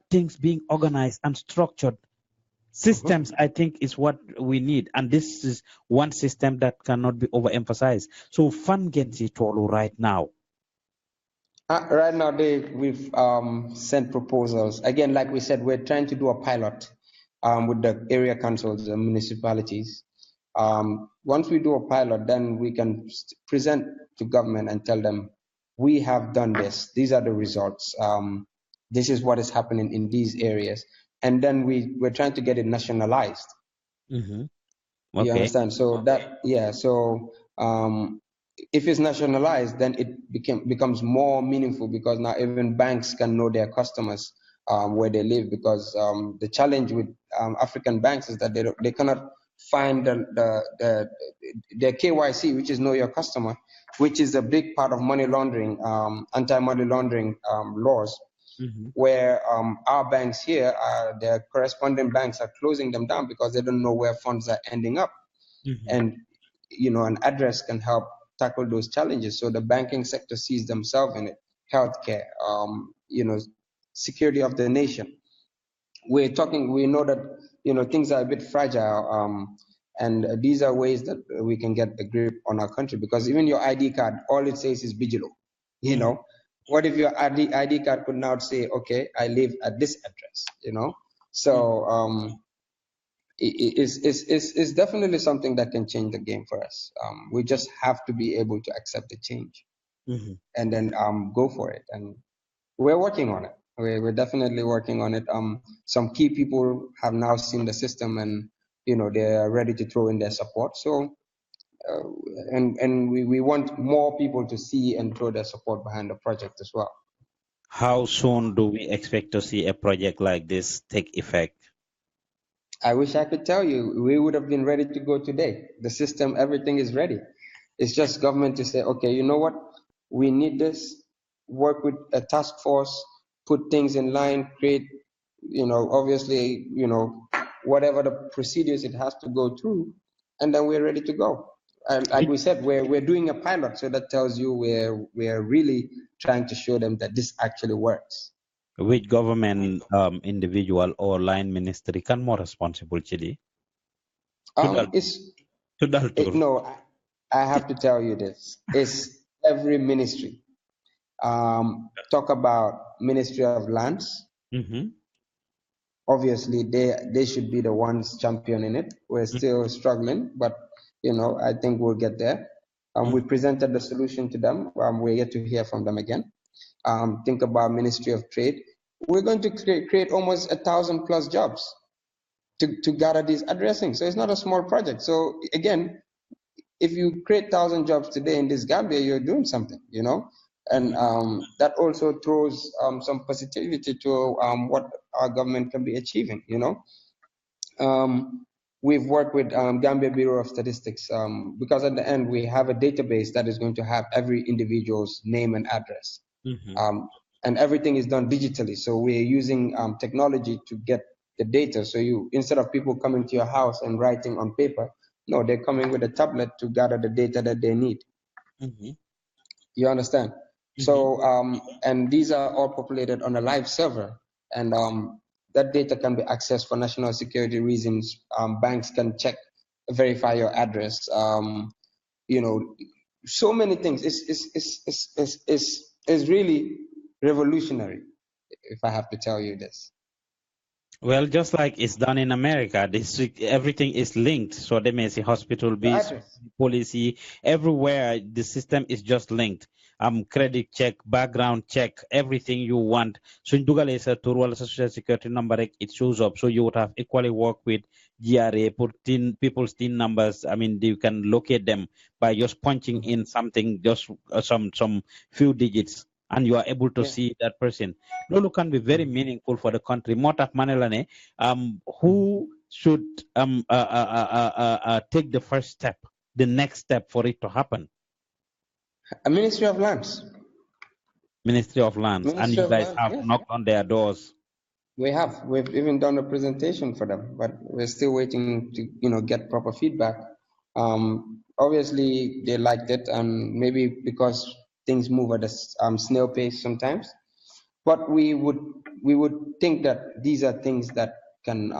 things being organized and structured. Systems, I think, is what we need, and this is one system that cannot be overemphasized. So fun gets it all right now. Right now, we've sent proposals. Again, like we said, we're trying to do a pilot with the area councils and municipalities. Once we do a pilot, then we can present to government and tell them, we have done this. These are the results. This is what is happening in these areas. And then we're trying to get it nationalized. Okay. You understand? So if it's nationalized, then it becomes more meaningful, because now even banks can know their customers where they live, because the challenge with African banks is that they cannot find their KYC, which is know your customer, which is a big part of money laundering, anti-money laundering laws, where our banks here, their corresponding banks are closing them down because they don't know where funds are ending up. And an address can help tackle those challenges. So the banking sector sees themselves in it, healthcare, security of the nation. We know that, things are a bit fragile, and these are ways that we can get a grip on our country, because even your ID card, all it says is Bijilo. What if your ID card could now say, okay, I live at this address, So it's definitely something that can change the game for us. We just have to be able to accept the change and then go for it. And we're working on it. We're definitely working on it. Some key people have now seen the system, and they're ready to throw in their support. So, and we want more people to see and throw their support behind the project as well. How soon do we expect to see a project like this take effect? I wish I could tell you. We would have been ready to go today. The system, everything is ready. It's just government to say, okay, you know what? We need this. Work with a task force, put things in line, create, obviously, whatever the procedures it has to go through, and then we're ready to go. And like we said, we're doing a pilot, so that tells you we're really trying to show them that this actually works. Which government individual or line ministry can more responsible, Chidi? It's Tudaltur. no. I have to tell you this. It's every ministry. Talk about Ministry of Lands. Mm-hmm. Obviously, they should be the ones championing it. We're still struggling, but I think we'll get there. We presented the solution to them. We're yet to hear from them again. Think about Ministry of Trade. We're going to create almost 1,000+ jobs to gather these addressing. So it's not a small project. So again, if you create 1,000 jobs today in this Gambia, you're doing something, and that also throws some positivity to what our government can be achieving, We've worked with Gambia Bureau of Statistics because at the end we have a database that is going to have every individual's name and address. And everything is done digitally. So we're using technology to get the data. So instead of people coming to your house and writing on paper, no, they're coming with a tablet to gather the data that they need. You understand? So, and these are all populated on a live server, and that data can be accessed for national security reasons. Banks can check, verify your address. So many things. It's really revolutionary, if I have to tell you this. Well, just like it's done in America, everything is linked. So they may say hospital bills, policy, everywhere the system is just linked. Credit check, background check, everything you want. So in Dugalesa to roll social security number, it shows up. So you would have equally work with GRA, put in people's TIN numbers. I mean, you can locate them by just punching in something, just some few digits, and you are able to see that person. Lolo can be very meaningful for the country. Motaf Manelane, who should take the first step, the next step for it to happen? A Ministry of Lands. Ministry of Lands. And you guys have knocked on their doors. We've even done a presentation for them, but we're still waiting to get proper feedback. Obviously they liked it, and maybe because things move at a snail pace sometimes. But we would think that these are things that can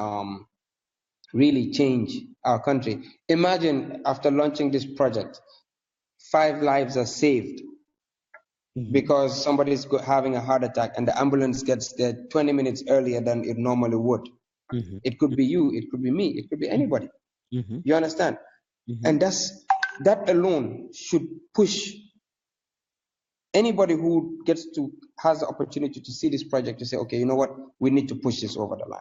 really change our country. Imagine after launching this project, 5 lives are saved because somebody's having a heart attack and the ambulance gets there 20 minutes earlier than it normally would. It could be you, it could be me, it could be anybody. You understand? And that alone should push anybody who has the opportunity to see this project to say, okay, you know what, we need to push this over the line.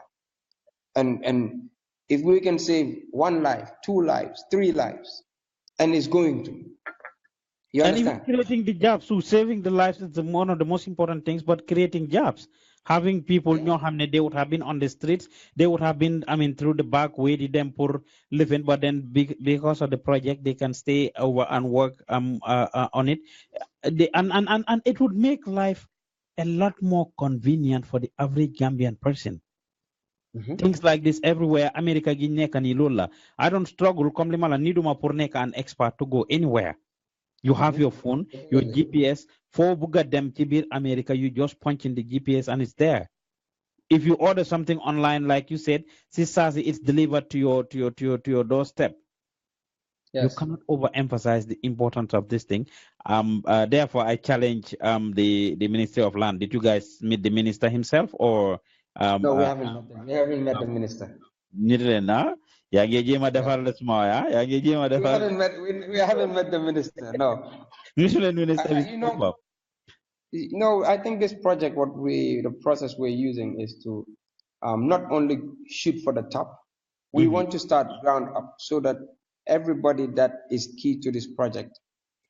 And if we can save 1 life, 2 lives, 3 lives, and it's going to, you understand? And even creating the jobs, so saving the lives is one of the most important things, but creating jobs. Having people, they would have been on the streets, they would have been, through the back way, them for living, but then because of the project, they can stay over and work on it. And it would make life a lot more convenient for the average Gambian person. Things like this everywhere. America Guinea Lola. I don't struggle. Come limala niduma pour an expert to go anywhere. You have your phone, your GPS. For buga dem tibir America, you just punch in the GPS and it's there. If you order something online, like you said, it's delivered to your doorstep. You cannot overemphasize the importance of this thing. Therefore, I challenge the Ministry of Land. Did you guys meet the minister himself, or? No, we haven't met him. We haven't met the minister. We haven't met the minister. No. No, I think this project, the process we're using is to not only shoot for the top. We want to start ground up so that everybody that is key to this project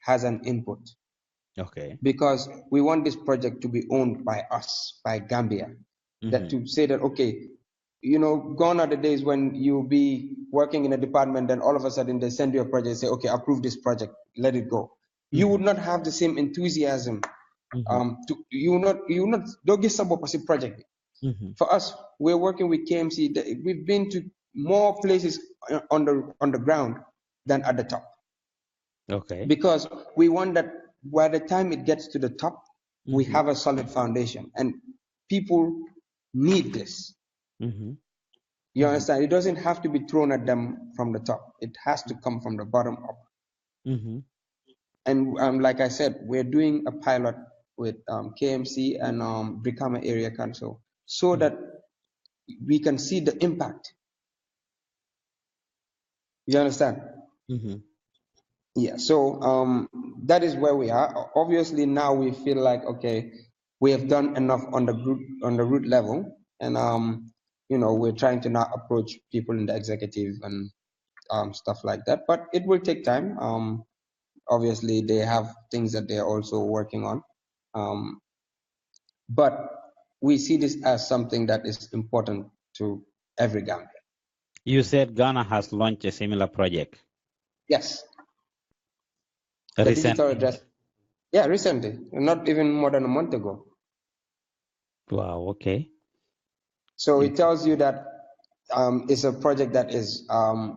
has an input. Okay. Because we want this project to be owned by us, by Gambia. That to say that, okay, gone are the days when you'll be working in a department and all of a sudden they send you a project and say, okay, approve this project, let it go. You would not have the same enthusiasm. You not don't get some project. For us, we're working with KMC. We've been to more places on the ground than at the top. Okay. Because we want that by the time it gets to the top, we have a solid foundation, and people need this. You understand? It doesn't have to be thrown at them from the top. It has to come from the bottom up. And like I said, we're doing a pilot with KMC and Brikama Area Council so that we can see the impact. You understand? Yeah. So that is where we are. Obviously, now we feel like, okay, we have done enough on the root level, and we're trying to now approach people in the executive and stuff like that. But it will take time. Obviously, they have things that they're also working on. But we see this as something that is important to every Gambian. You said Ghana has launched a similar project. Yes. The digital address. Yeah, recently, not even more than a month ago. Wow, okay. So it tells you that it's a project that is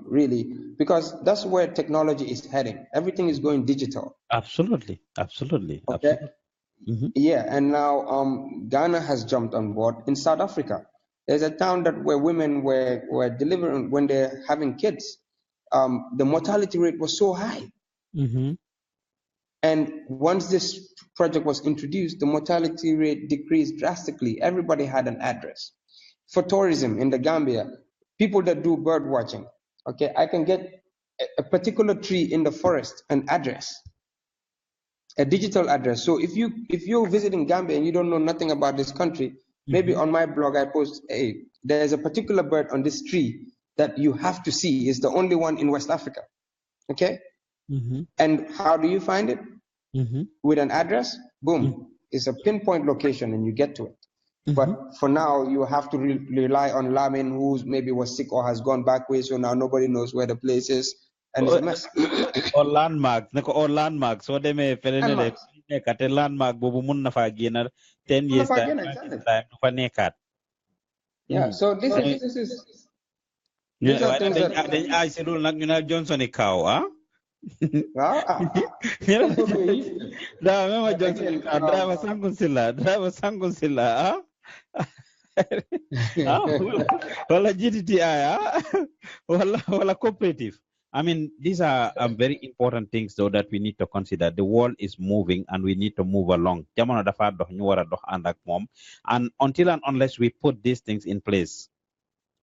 really, because that's where technology is heading. Everything is going digital. Absolutely. Okay. Absolutely. Yeah, and now Ghana has jumped on board. In South Africa, there's a town where women were delivering when they're having kids. The mortality rate was so high. And once this project was introduced, the mortality rate decreased drastically. Everybody had an address. For tourism in the Gambia, people that do bird watching, okay, I can get a particular tree in the forest, an address, a digital address. So if you're visiting Gambia and you don't know nothing about this country, maybe on my blog I post, hey, there's a particular bird on this tree that you have to see. It's the only one in West Africa. Okay? And how do you find it? With an address, boom, it's a pinpoint location and you get to it. But for now, you have to rely on Lamin, who maybe was sick or has gone back way, so now nobody knows where the place is, and it's a mess. Or landmarks, landmarks. So they may a landmark, bobu mun na fa 10 years time, exactly. Yeah, so this is these are things that I said, Johnson a cow, huh? Driver Sangun Silla, wala GTTI, wala cooperative. I mean, these are very important things, though, that we need to consider. The world is moving, and we need to move along. And until and unless we put these things in place,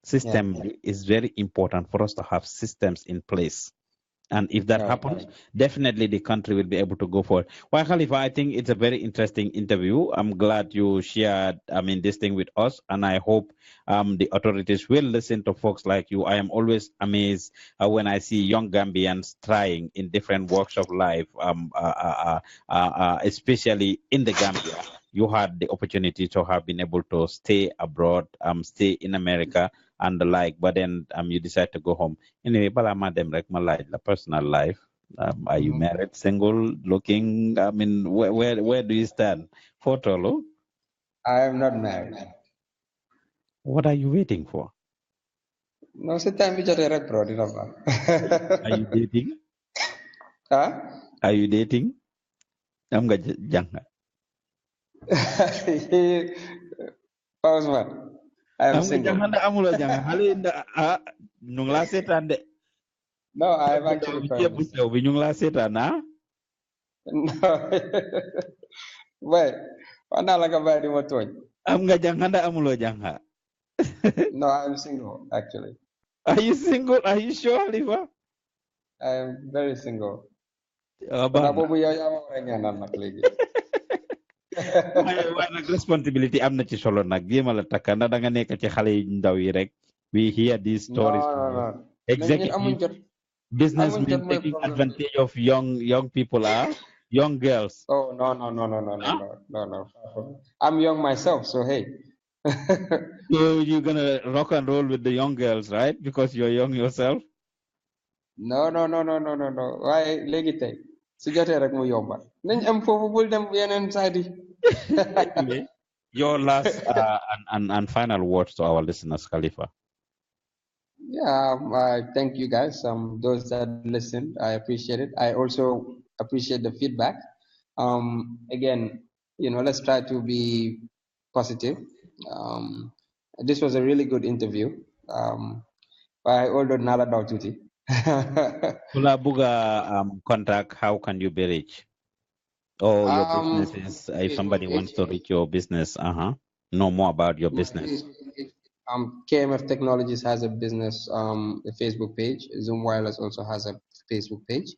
system is very important for us to have systems in place. And if that happens, definitely the country will be able to go forward. Well, Khalifa, I think it's a very interesting interview. I'm glad you shared, this thing with us, and I hope the authorities will listen to folks like you. I am always amazed when I see young Gambians trying in different walks of life, especially in the Gambia. You had the opportunity to have been able to stay abroad, stay in America, and the like, but then you decide to go home. Anyway, but I'm them like my life, the personal life. Are you married, single, looking? I mean, where do you stand? Photo, I am not married. What are you waiting for? No, sit time bro. Are you dating? Huh? Are you dating? I'm gonna jang. Pause man. I am single. No, I am actually promised. No. Wait, no, I'm single, actually. Are you single? Are you sure, Khalifa? I am very single. Responsibility am na ci solo nag jéem la takka ndax da nga nekk ci xale yu ndaw yi rek we hear these stories no. Executive businessmen taking advantage of young people young girls. Oh no. I'm young myself, so hey. So you're gonna rock and roll with the young girls, right? Because you're young yourself. No. Why legite? Sujate rek mu yomba. Nañ am fofu bul dem yenen side. Anyway, your last and final words to our listeners, Khalifa. Yeah, I thank you guys. Those that listen, I appreciate it. I also appreciate the feedback. Again, let's try to be positive. This was a really good interview. By older Nala Daututi. Kula Buga contact, how can you be reached? Or your businesses, if somebody wants to reach your business, know more about your business. KMF Technologies has a business, a Facebook page. Zoom Wireless also has a Facebook page.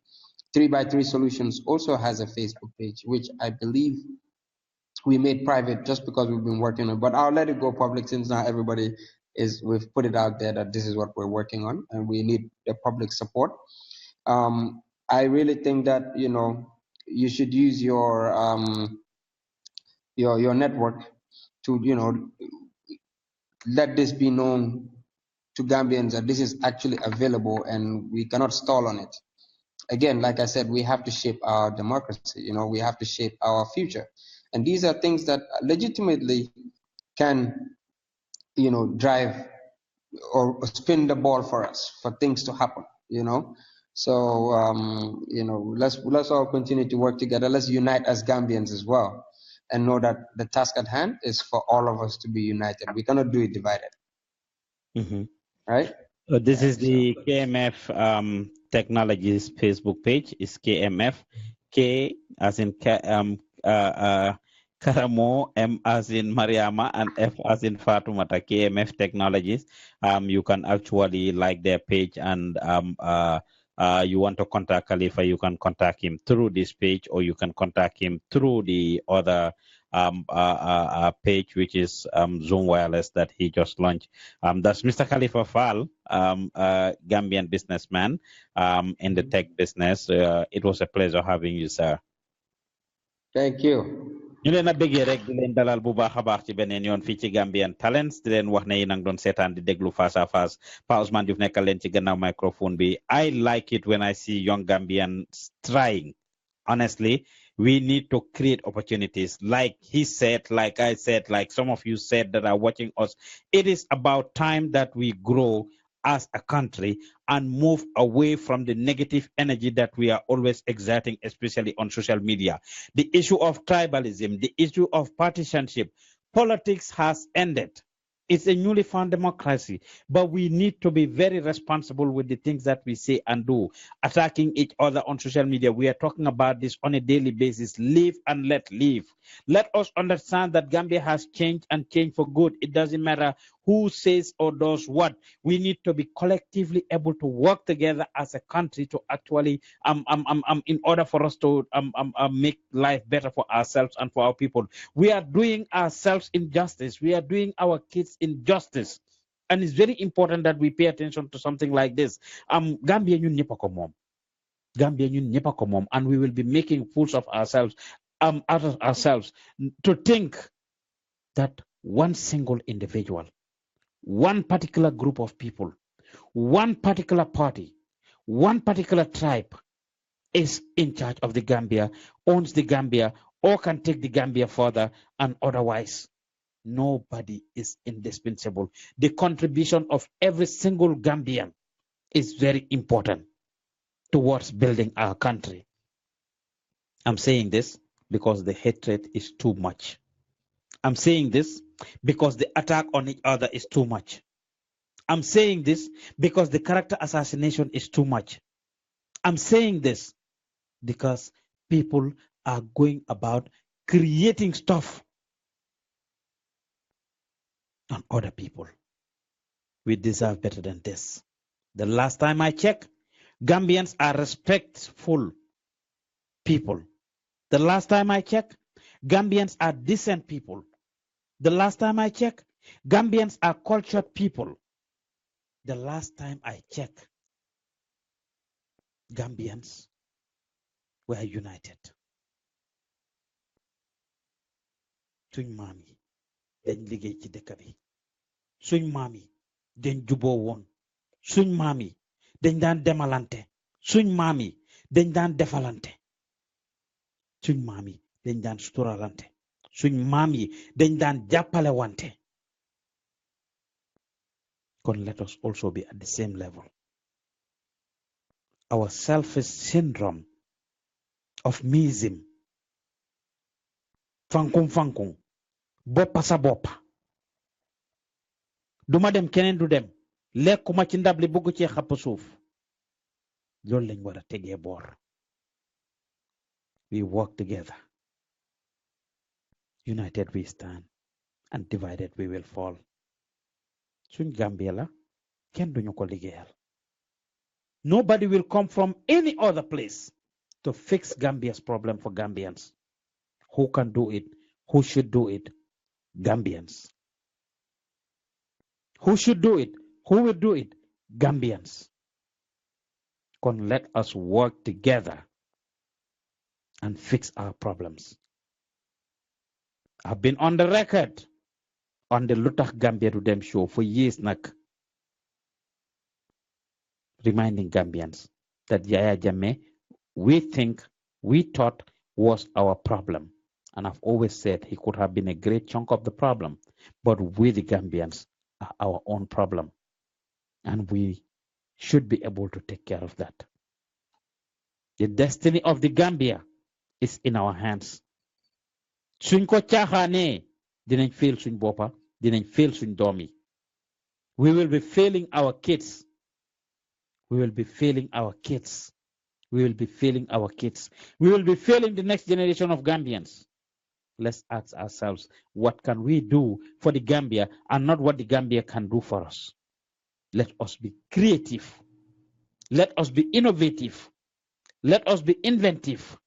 3x3 Solutions also has a Facebook page, which I believe we made private just because we've been working on it. But I'll let it go public since now everybody we've put it out there that this is what we're working on and we need the public support. I really think that, you should use your network to, let this be known to Gambians that this is actually available and we cannot stall on it. Again, like I said, we have to shape our democracy, we have to shape our future. And these are things that legitimately can, drive or spin the ball for us, for things to happen, So, let's all continue to work together. Let's unite as Gambians as well and know that the task at hand is for all of us to be united. We cannot do it divided. Right? This is the KMF Technologies Facebook page. It's KMF, K as in Karamo, M as in Mariama, and F as in Fatumata. KMF Technologies. You can actually like their page, and you want to contact Kalifa, you can contact him through this page, or you can contact him through the other page, which is Zoom Wireless that he just launched. That's Mr. Kalifa Fall, Gambian businessman in the tech business. It was a pleasure having you, sir. Thank you. ñu leen a bëggee rek di leen dalal bu baax a baax ci beneen yoon fii ci Gambian Talents di leen wax ne yéen a ngi doon seetaan di déglu Fasa Fas Pa Ousman Diouf nekkal leen ci gannaaw microphone bi. I like it when I see young Gambians trying. Honestly, we need to create opportunities. Like he said, like I said, like some of you said that are watching us, it is about time that we grow as a country and move away from the negative energy that we are always exerting, especially on social media. The issue of tribalism, the issue of partisanship, politics has ended. It's a newly found democracy, but we need to be very responsible with the things that we say and do. Attacking each other on social media, we are talking about this on a daily basis. Live and let live. Let us understand that Gambia has changed and changed for good. It doesn't matter who says or does what. We need to be collectively able to work together as a country to actually, in order for us to make life better for ourselves and for our people. We are doing ourselves injustice. We are doing our kids injustice. And it's very important that we pay attention to something like this. Gambia ñun ñëpp a ko moom. Gambia ñun ñëpp a ko moom. And we will be making fools of ourselves, out of ourselves, to think that one single individual, one particular group of people, one particular party, one particular tribe is in charge of the Gambia, owns the Gambia, or can take the Gambia further, and otherwise. Nobody is indispensable. The contribution of every single Gambian is very important towards building our country. I'm saying this because the hatred is too much. I'm saying this because the attack on each other is too much. I'm saying this because the character assassination is too much. I'm saying this because people are going about creating stuff on other people. We deserve better than this. The last time I checked, Gambians are respectful people. The last time I checked, Gambians are decent people. The last time I checked, Gambians are cultured people. The last time I checked, Gambians were united. Suñ maam yi dañ liggéey ci dëkk bi. Suñ maam yi dañ juboo woon. Suñ maam yi dañ daan demalante. Suñ maam yi dañ daan defalante. Suñ maam yi dañ daan suturalante. Suñ maam yi dañ daan jàppale wante. Kon let us also be at the same level. Our selfish syndrome of meism, fankung, boppa sa boppa. Duma dem keneen du dem. lekkuma ci ndab li bëgg ci xapp suuf loolu lañ war a tegee boor. We work together. United we stand and divided we will fall. Suñ Gambia la kenn duñu ko liggéeyal. Nobody will come from any other place to fix Gambia's problem for Gambians. Who can do it? Who should do it? Gambians. Who should do it? Who will do it? Gambians. Kon let us work together and fix our problems. I've been on the record on the Lutax Gambia to them show for years now, reminding Gambians that Yaya Jammeh, we thought was our problem. And I've always said he could have been a great chunk of the problem, but we the Gambians are our own problem. And we should be able to take care of that. The destiny of the Gambia is in our hands. Suñ ko caaxaanee dinañ fail suñ boppa dinañ fail suñ doom yi. We will be failing our kids. We will be failing our kids. We will be failing our kids. We will be failing the next generation of Gambians. Let's ask ourselves, what can we do for the Gambia and not what the Gambia can do for us? Let us be creative. Let us be innovative. Let us be inventive.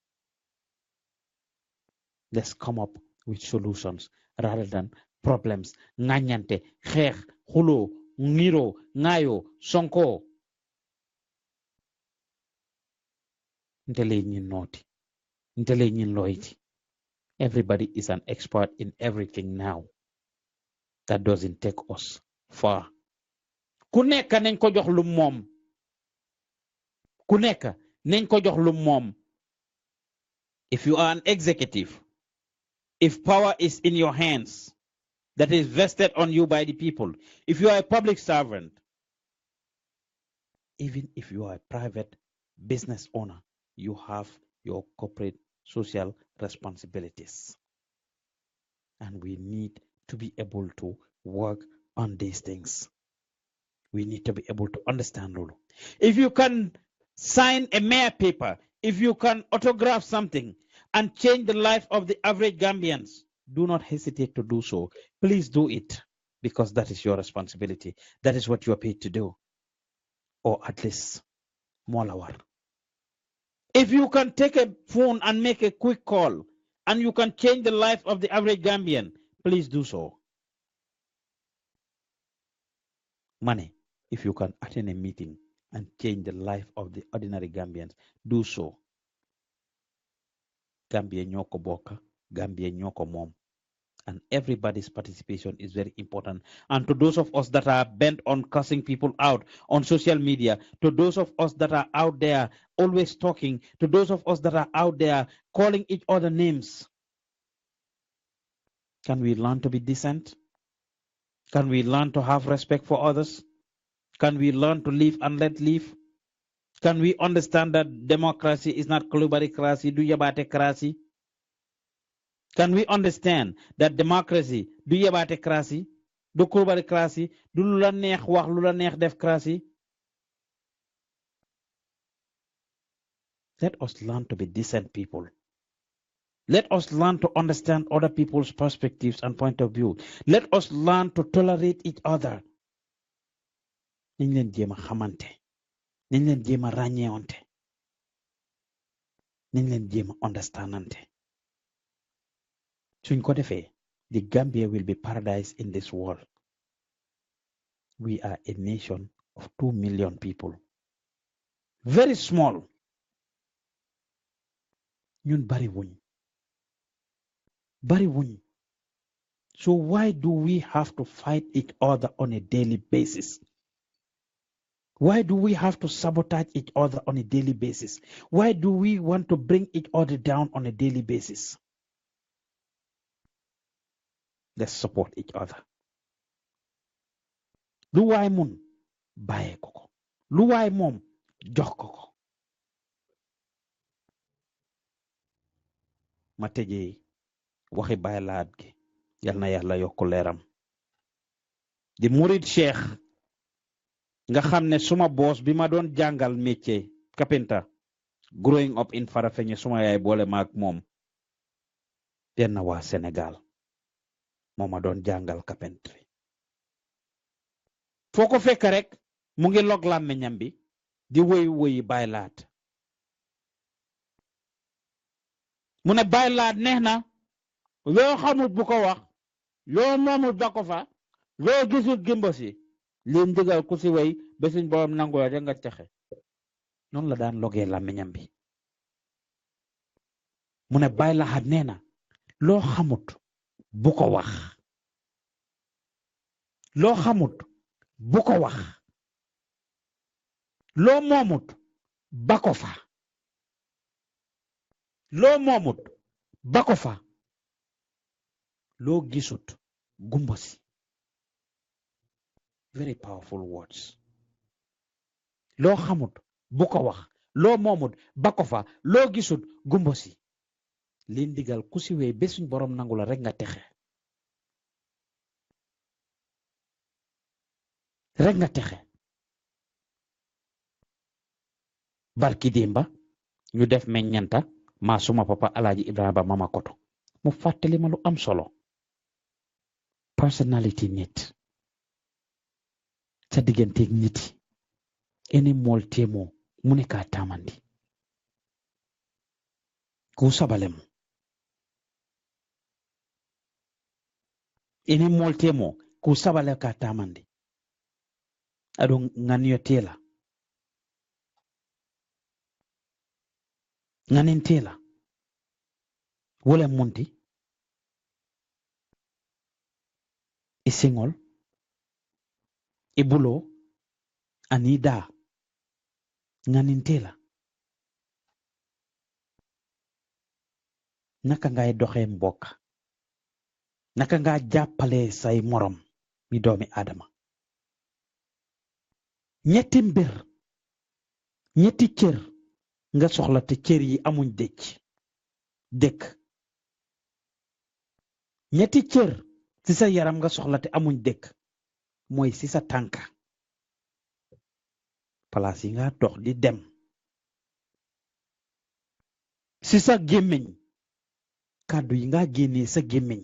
Let's come up with solutions rather than problems. Nganyante, xeex, xulo, ngiro, ngayo, sonko. Ntele ñin noti. Ntele ñin loyti. Everybody is an expert in everything now. That doesn't take us far. Ku nekk nañ ko jox lu moom. Ku nekk nañ ko jox lu moom. If you are an executive, if power is in your hands, that is vested on you by the people, if you are a public servant, even if you are a private business owner, you have your corporate social responsibilities. And we need to be able to work on these things. We need to be able to understand Lulu. If you can sign a mayor paper, if you can autograph something and change the life of the average Gambians, do not hesitate to do so. Please do it, because that is your responsibility. That is what you are paid to do. Or at least more lower. If you can take a phone and make a quick call and you can change the life of the average Gambian, please do so. Money, if you can attend a meeting and change the life of the ordinary Gambians, do so. Gambia nyoko boka, Gambia nyoko mom. And everybody's participation is very important. And to those of us that are bent on cussing people out on social media, to those of us that are out there always talking, to those of us that are out there calling each other names, can we learn to be decent? Can we learn to have respect for others? Can we learn to live and let live? Can we understand that democracy is not klubaricracy, do yabatekrasi? Can we understand that democracy du yebate krasi, du kurbari krasi, du lula neex wax lula neex def krasi? Let us learn to be decent people. Let us learn to understand other people's perspectives and point of view. Let us learn to tolerate each other. Nañ leen jéem a xamante. Nañ leen jéem a ràññeewante. Nañ leen jéem a understandante. Suñ ko defee, the Gambia will be paradise in this world. We are a nation of 2 million people. Very small. Ñun bari wuñ. Bari wuñ. So why do we have to fight each other on a daily basis? Why do we have to sabotage each other on a daily basis? Why do we want to bring each other down on a daily basis? Let's support each other. Lu waay mun bàyyee ko ko. Lu waay moom jox ko ko. Ma tëjee waxi Baay Laat gi yal na Yàlla yokk leeram. The Murid Sheikh nga xamne suma boss bi ma doon jàngal métier carpenter growing up in Farafenni suma yaay boole maak moom benn waa Sénégal moo ma doon jàngal carpentry foo ko fekk rek mu ngi log làmmiñam bi di woyi baylaat mu ne baylaat neex na loo xamut bu ko wax loo moomut ba ko fa loo gisul gimbo si li ndigal ku si way ba suñ borom nangu la rek nga texe noonu la daan logee làmmiñam bi mu ne baylaat nee na loo xamut bu ko wax loo xamut bu ko wax loo moomut ba ko fa loo moomut ba ko fa loo gisut gumbo si very powerful words loo xamut bu ko wax loo moomut ba ko fa loo gisut gumbo si li ndigal ku si wee ba suñ borom nangu la rek nga texe barki dimba ñu def meññanta maa suma papa alaaji Ibrahima mama koto mu fàttali ma lu am solo personality nit sa digganteeg nit eni mool teemoo mu ne kaa taamandi ku sabalem eni mool teemoo ku sabale kaa taamandi aɗo ŋaniyo teela ŋanin teela wole munti i siŋol i bulo ani daa ŋanin teela naka ngay doxee mbokk naka nga jàppale say morom mi doomi adama ñetti mbir ñetti cër nga soxla te cër yi amuñ dëkk ñetti cër ci sa yaram nga soxla te amuñ dëkk mooy ci sa tànka place yi nga dox di dem ci sa gémmiñ kàddu yi nga génnee sa gémmiñ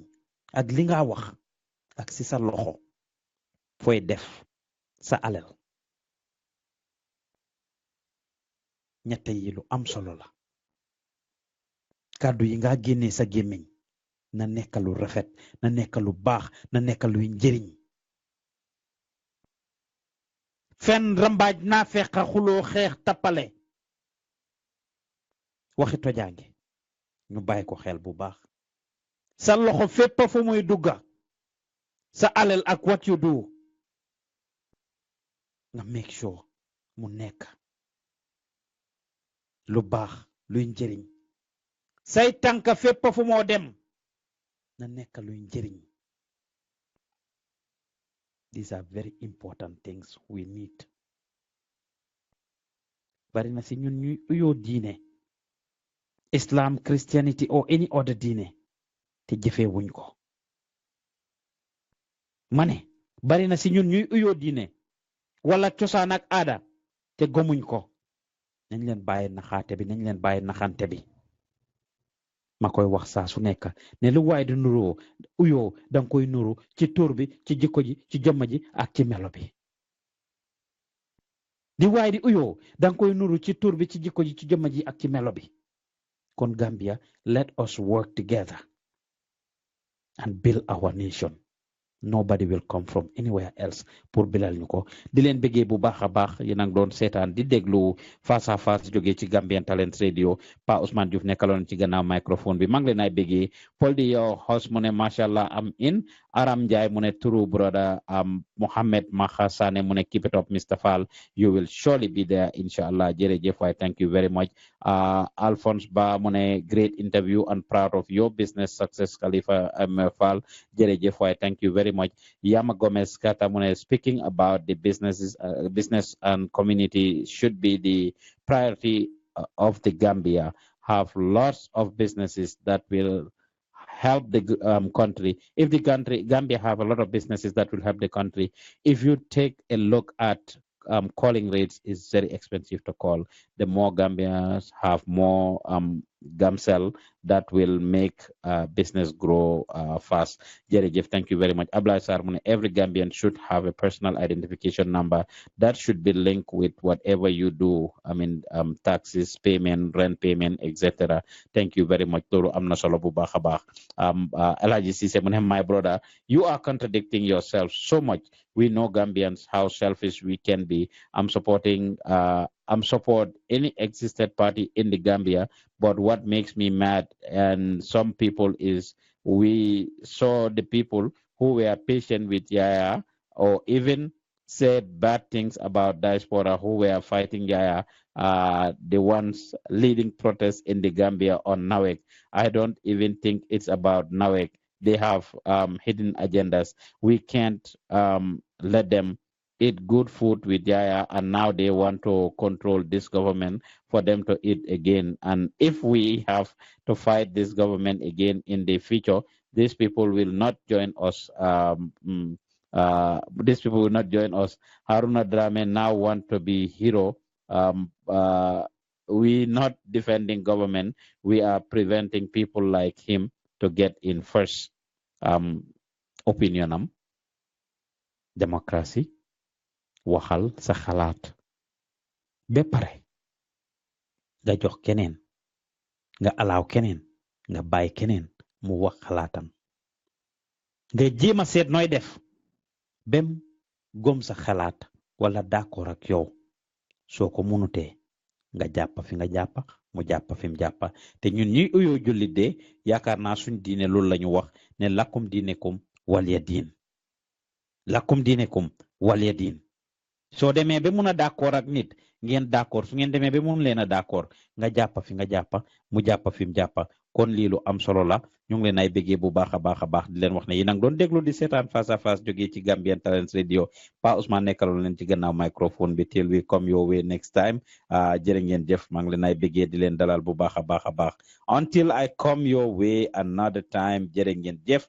ak li nga wax ak ci sa loxo fooy def sa alal ñett yi lu am solo la kàddu yi nga génnee sa gémmiñ na nekk lu rafet na nekk lu baax na nekk luy njëriñ fen rambaaj naa feqa xuloo xeex tappale waxi tojaange ñu bàyyi ko xel bu baax sa loxo fépp fu muy dugga sa alal ak what you do nga make sure mu nekk lu baax luy njëriñ say tànka fépp fu moo dem na nekk luy njëriñ these are very important things we need bari na si ñun ñuy uyoo diine Islam Christianity or any other diine te jëfee wuñ ko mane bari na si ñun ñuy uyoo diine wala cosaan ak aada te gomuñ ko nañ leen bàyyi naxaate bi nañ leen bàyyi naxante bi ma koy wax saa su nekk ne lu waay di nuroo uyoo danga koy nuru ci tur bi ci jikko ji ci jëmm ji ak ci melo bi di waay di uyoo danga koy nuru ci tur bi ci jikko ji ci jëmm ji ak ci melo bi kon Gambia let us work together and build our nation nobody will come from anywhere else pour bilal ñu ko di leen bëggee bu baax a baax yéen a ngi doon seetaan di déglu Fasa Fas jógee ci Gambian Talents Radio Pa Ousmane Diouf nekkaloon ci gannaaw microphone bi maa ngi leen ay bëggee Paul di yow host mu ne macha allah am in Aram Njai mu ne true brother Mohammed Maha Sane mu ne keep it up Mr. Fall you will surely be there inshallah jërëjëf waay thank you very much Alphonse Ba mu ne great interview and proud of your business success Kalifa M Faal jërëjëf waay thank you very much Yama Gomez Kata mu ne speaking about the business and community should be the priority of the Gambia have lots of businesses that will help the country. If the Gambia have a lot of businesses that will help the country, if you take a look at calling rates is very expensive to call. The more Gambians have more Gamcell, that will make business grow fast. Jerejef, thank you very much. Abla Sarmune, every Gambian should have a personal identification number that should be linked with whatever you do. I mean, taxes, payment, rent payment, etc. Thank you very much. Toro amna solo bu baax a baax. Elaji Cissé mu ne, my brother, you are contradicting yourself so much. We know Gambians how selfish we can be. I'm support any existed party in the Gambia, but what makes me mad and some people is we saw the people who were patient with Yaya or even said bad things about diaspora who were fighting Yaya, the ones leading protests in the Gambia on Nawek. I don't even think it's about Nawek. They have hidden agendas. We can't let them eat good food with Yaya, and now they want to control this government for them to eat again. And if we have to fight this government again in the future, these people will not join us. These people will not join us. Haruna Drame now want to be hero. We not defending government. We are preventing people like him to get in first. Opinion democracy. Waxal sa xalaat ba pare nga jox keneen nga alaaw keneen nga bàyyi keneen mu wax xalaatam nga jéem a seet nooy def bem gom sa xalaat wala d'accord ak yow soo ko munutee nga jàppa fi nga jàppa mu jàppa fi mu jàppa te ñun ñuy uyoo jullit de yaakaar naa suñ diine loolu lañu wax ne lakum diinekum waliya diin lakum diinekum waliya diin soo demee ba mun a d'accord ak nit ngeen d'accord su ngeen demee ba mun leen a d'accord nga jàppa fi nga jàppa mu jàppa fi mu jàppa kon lii lu am solo la ñu ngi leen ay bëggee bu baax a baax di leen wax ne yi nag doon déglu di seetaan face à face jógee ci Gambian Talents Radio Pa Ousmane nekkaloon leen ci gannaaw microphone bi till we come your way next time jërë ngeen jëf maa ngi leen ay bëggee di leen dalal bu baax a baax until I come your way another time jërë ngeen jëf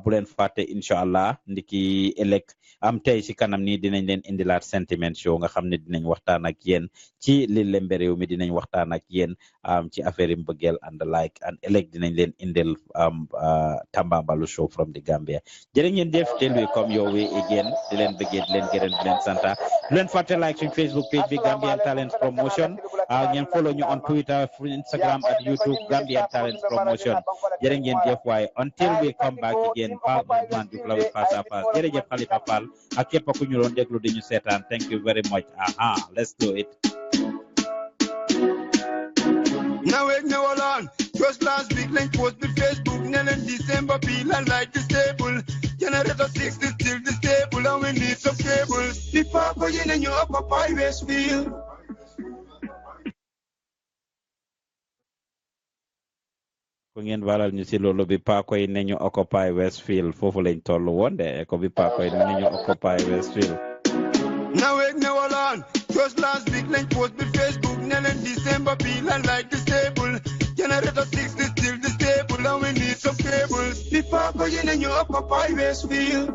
bu leen fàtte incha allah ndiki ëllëg am tey si kanam nii dinañ leen indilaat sentiment show nga xam ne dinañ waxtaan ak yéen ci li lembe réew mi dinañ waxtaan ak yéen ci affaire yi mbëggeel and the like and ëllëg dinañ leen indil Tambambalu show from the Gambia jërë ngeen jëf till we come your way again di leen bëggee di leen gërëm di leen santa du leen fàtte like suñ Facebook page bi Gambian Talents Promotion ngeen follow ñu on Twitter Instagram ak YouTube Gambian Talents Promotion jërë ngeen jëf waaye until we come back again Pa Ousmane Diouf la with Fasa Fas jërëjëf Kalifa Fall ak képp ku ñu doon déglu di ñu seetaan thank you very much let's do it. Now it now on. Just last week, link post the Facebook. Then in December, feel and like disabled. Generator 6 is still disabled, and we need some cables. People going in your upper Westfield. Ku ngeen valal ñu ci loolu bi pa koy nañu occupy Westfield foofu lañ tollu woon de ko bi pa koy nañu occupy Westfield. Now it now on. Just last week, link post the Facebook. Then in December, feel and like disabled. Generator 6 is still disabled, and we need some cables. People going in your upper Westfield.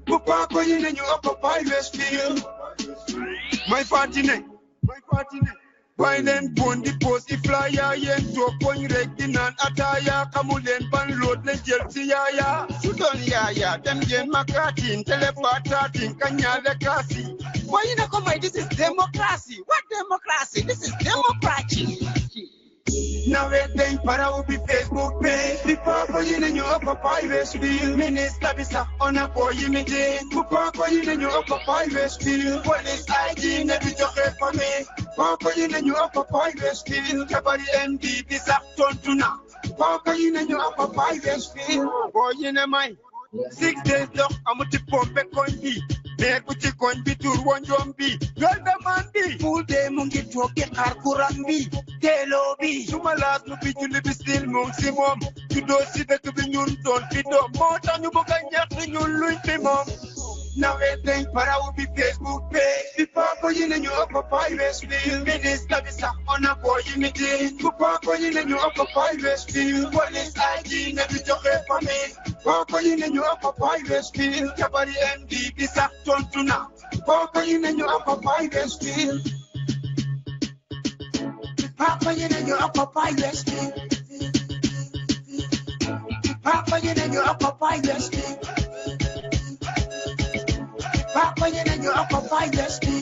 People going in your upper Westfield. My party name. Why then pon the post the flyer yen to pon regdinan ataya kamulen ban load le jelsi ya Sudan ya dem yen makatin telepatin kanya le kasi. Why you not come this is democracy. What democracy? This is democracy. Now it then para ubi Facebook page. People going in your upper Westfield. Minister bisa on a boy image. People going in your upper Westfield. Police ID never joke for me. People going in your upper Westfield. Everybody MD bisa turn to now. People going in your upper Westfield. Boy in a mind. 6 days long, I'm to pump a coin. Make with the coin be to one jumpy. Girl, the man be full day monkey to a carcurambi. Telo be. Sumalas no be to live still maximum. You don't see that to be new, don't fit up. More than you book and yet you lose me, mom. Now it think para will be Facebook page. People going in your upper Westfield. Minister bisa on a boy image. People going in your upper Westfield. Police ID never joke for me. People going in your upper Westfield. Everybody MD bisa turn to now. Papa, you know you're up a pilot still. Papa, you know you're up a pilot still. Papa, you know you're up a pilot still. Papa, you know you're up a pilot still.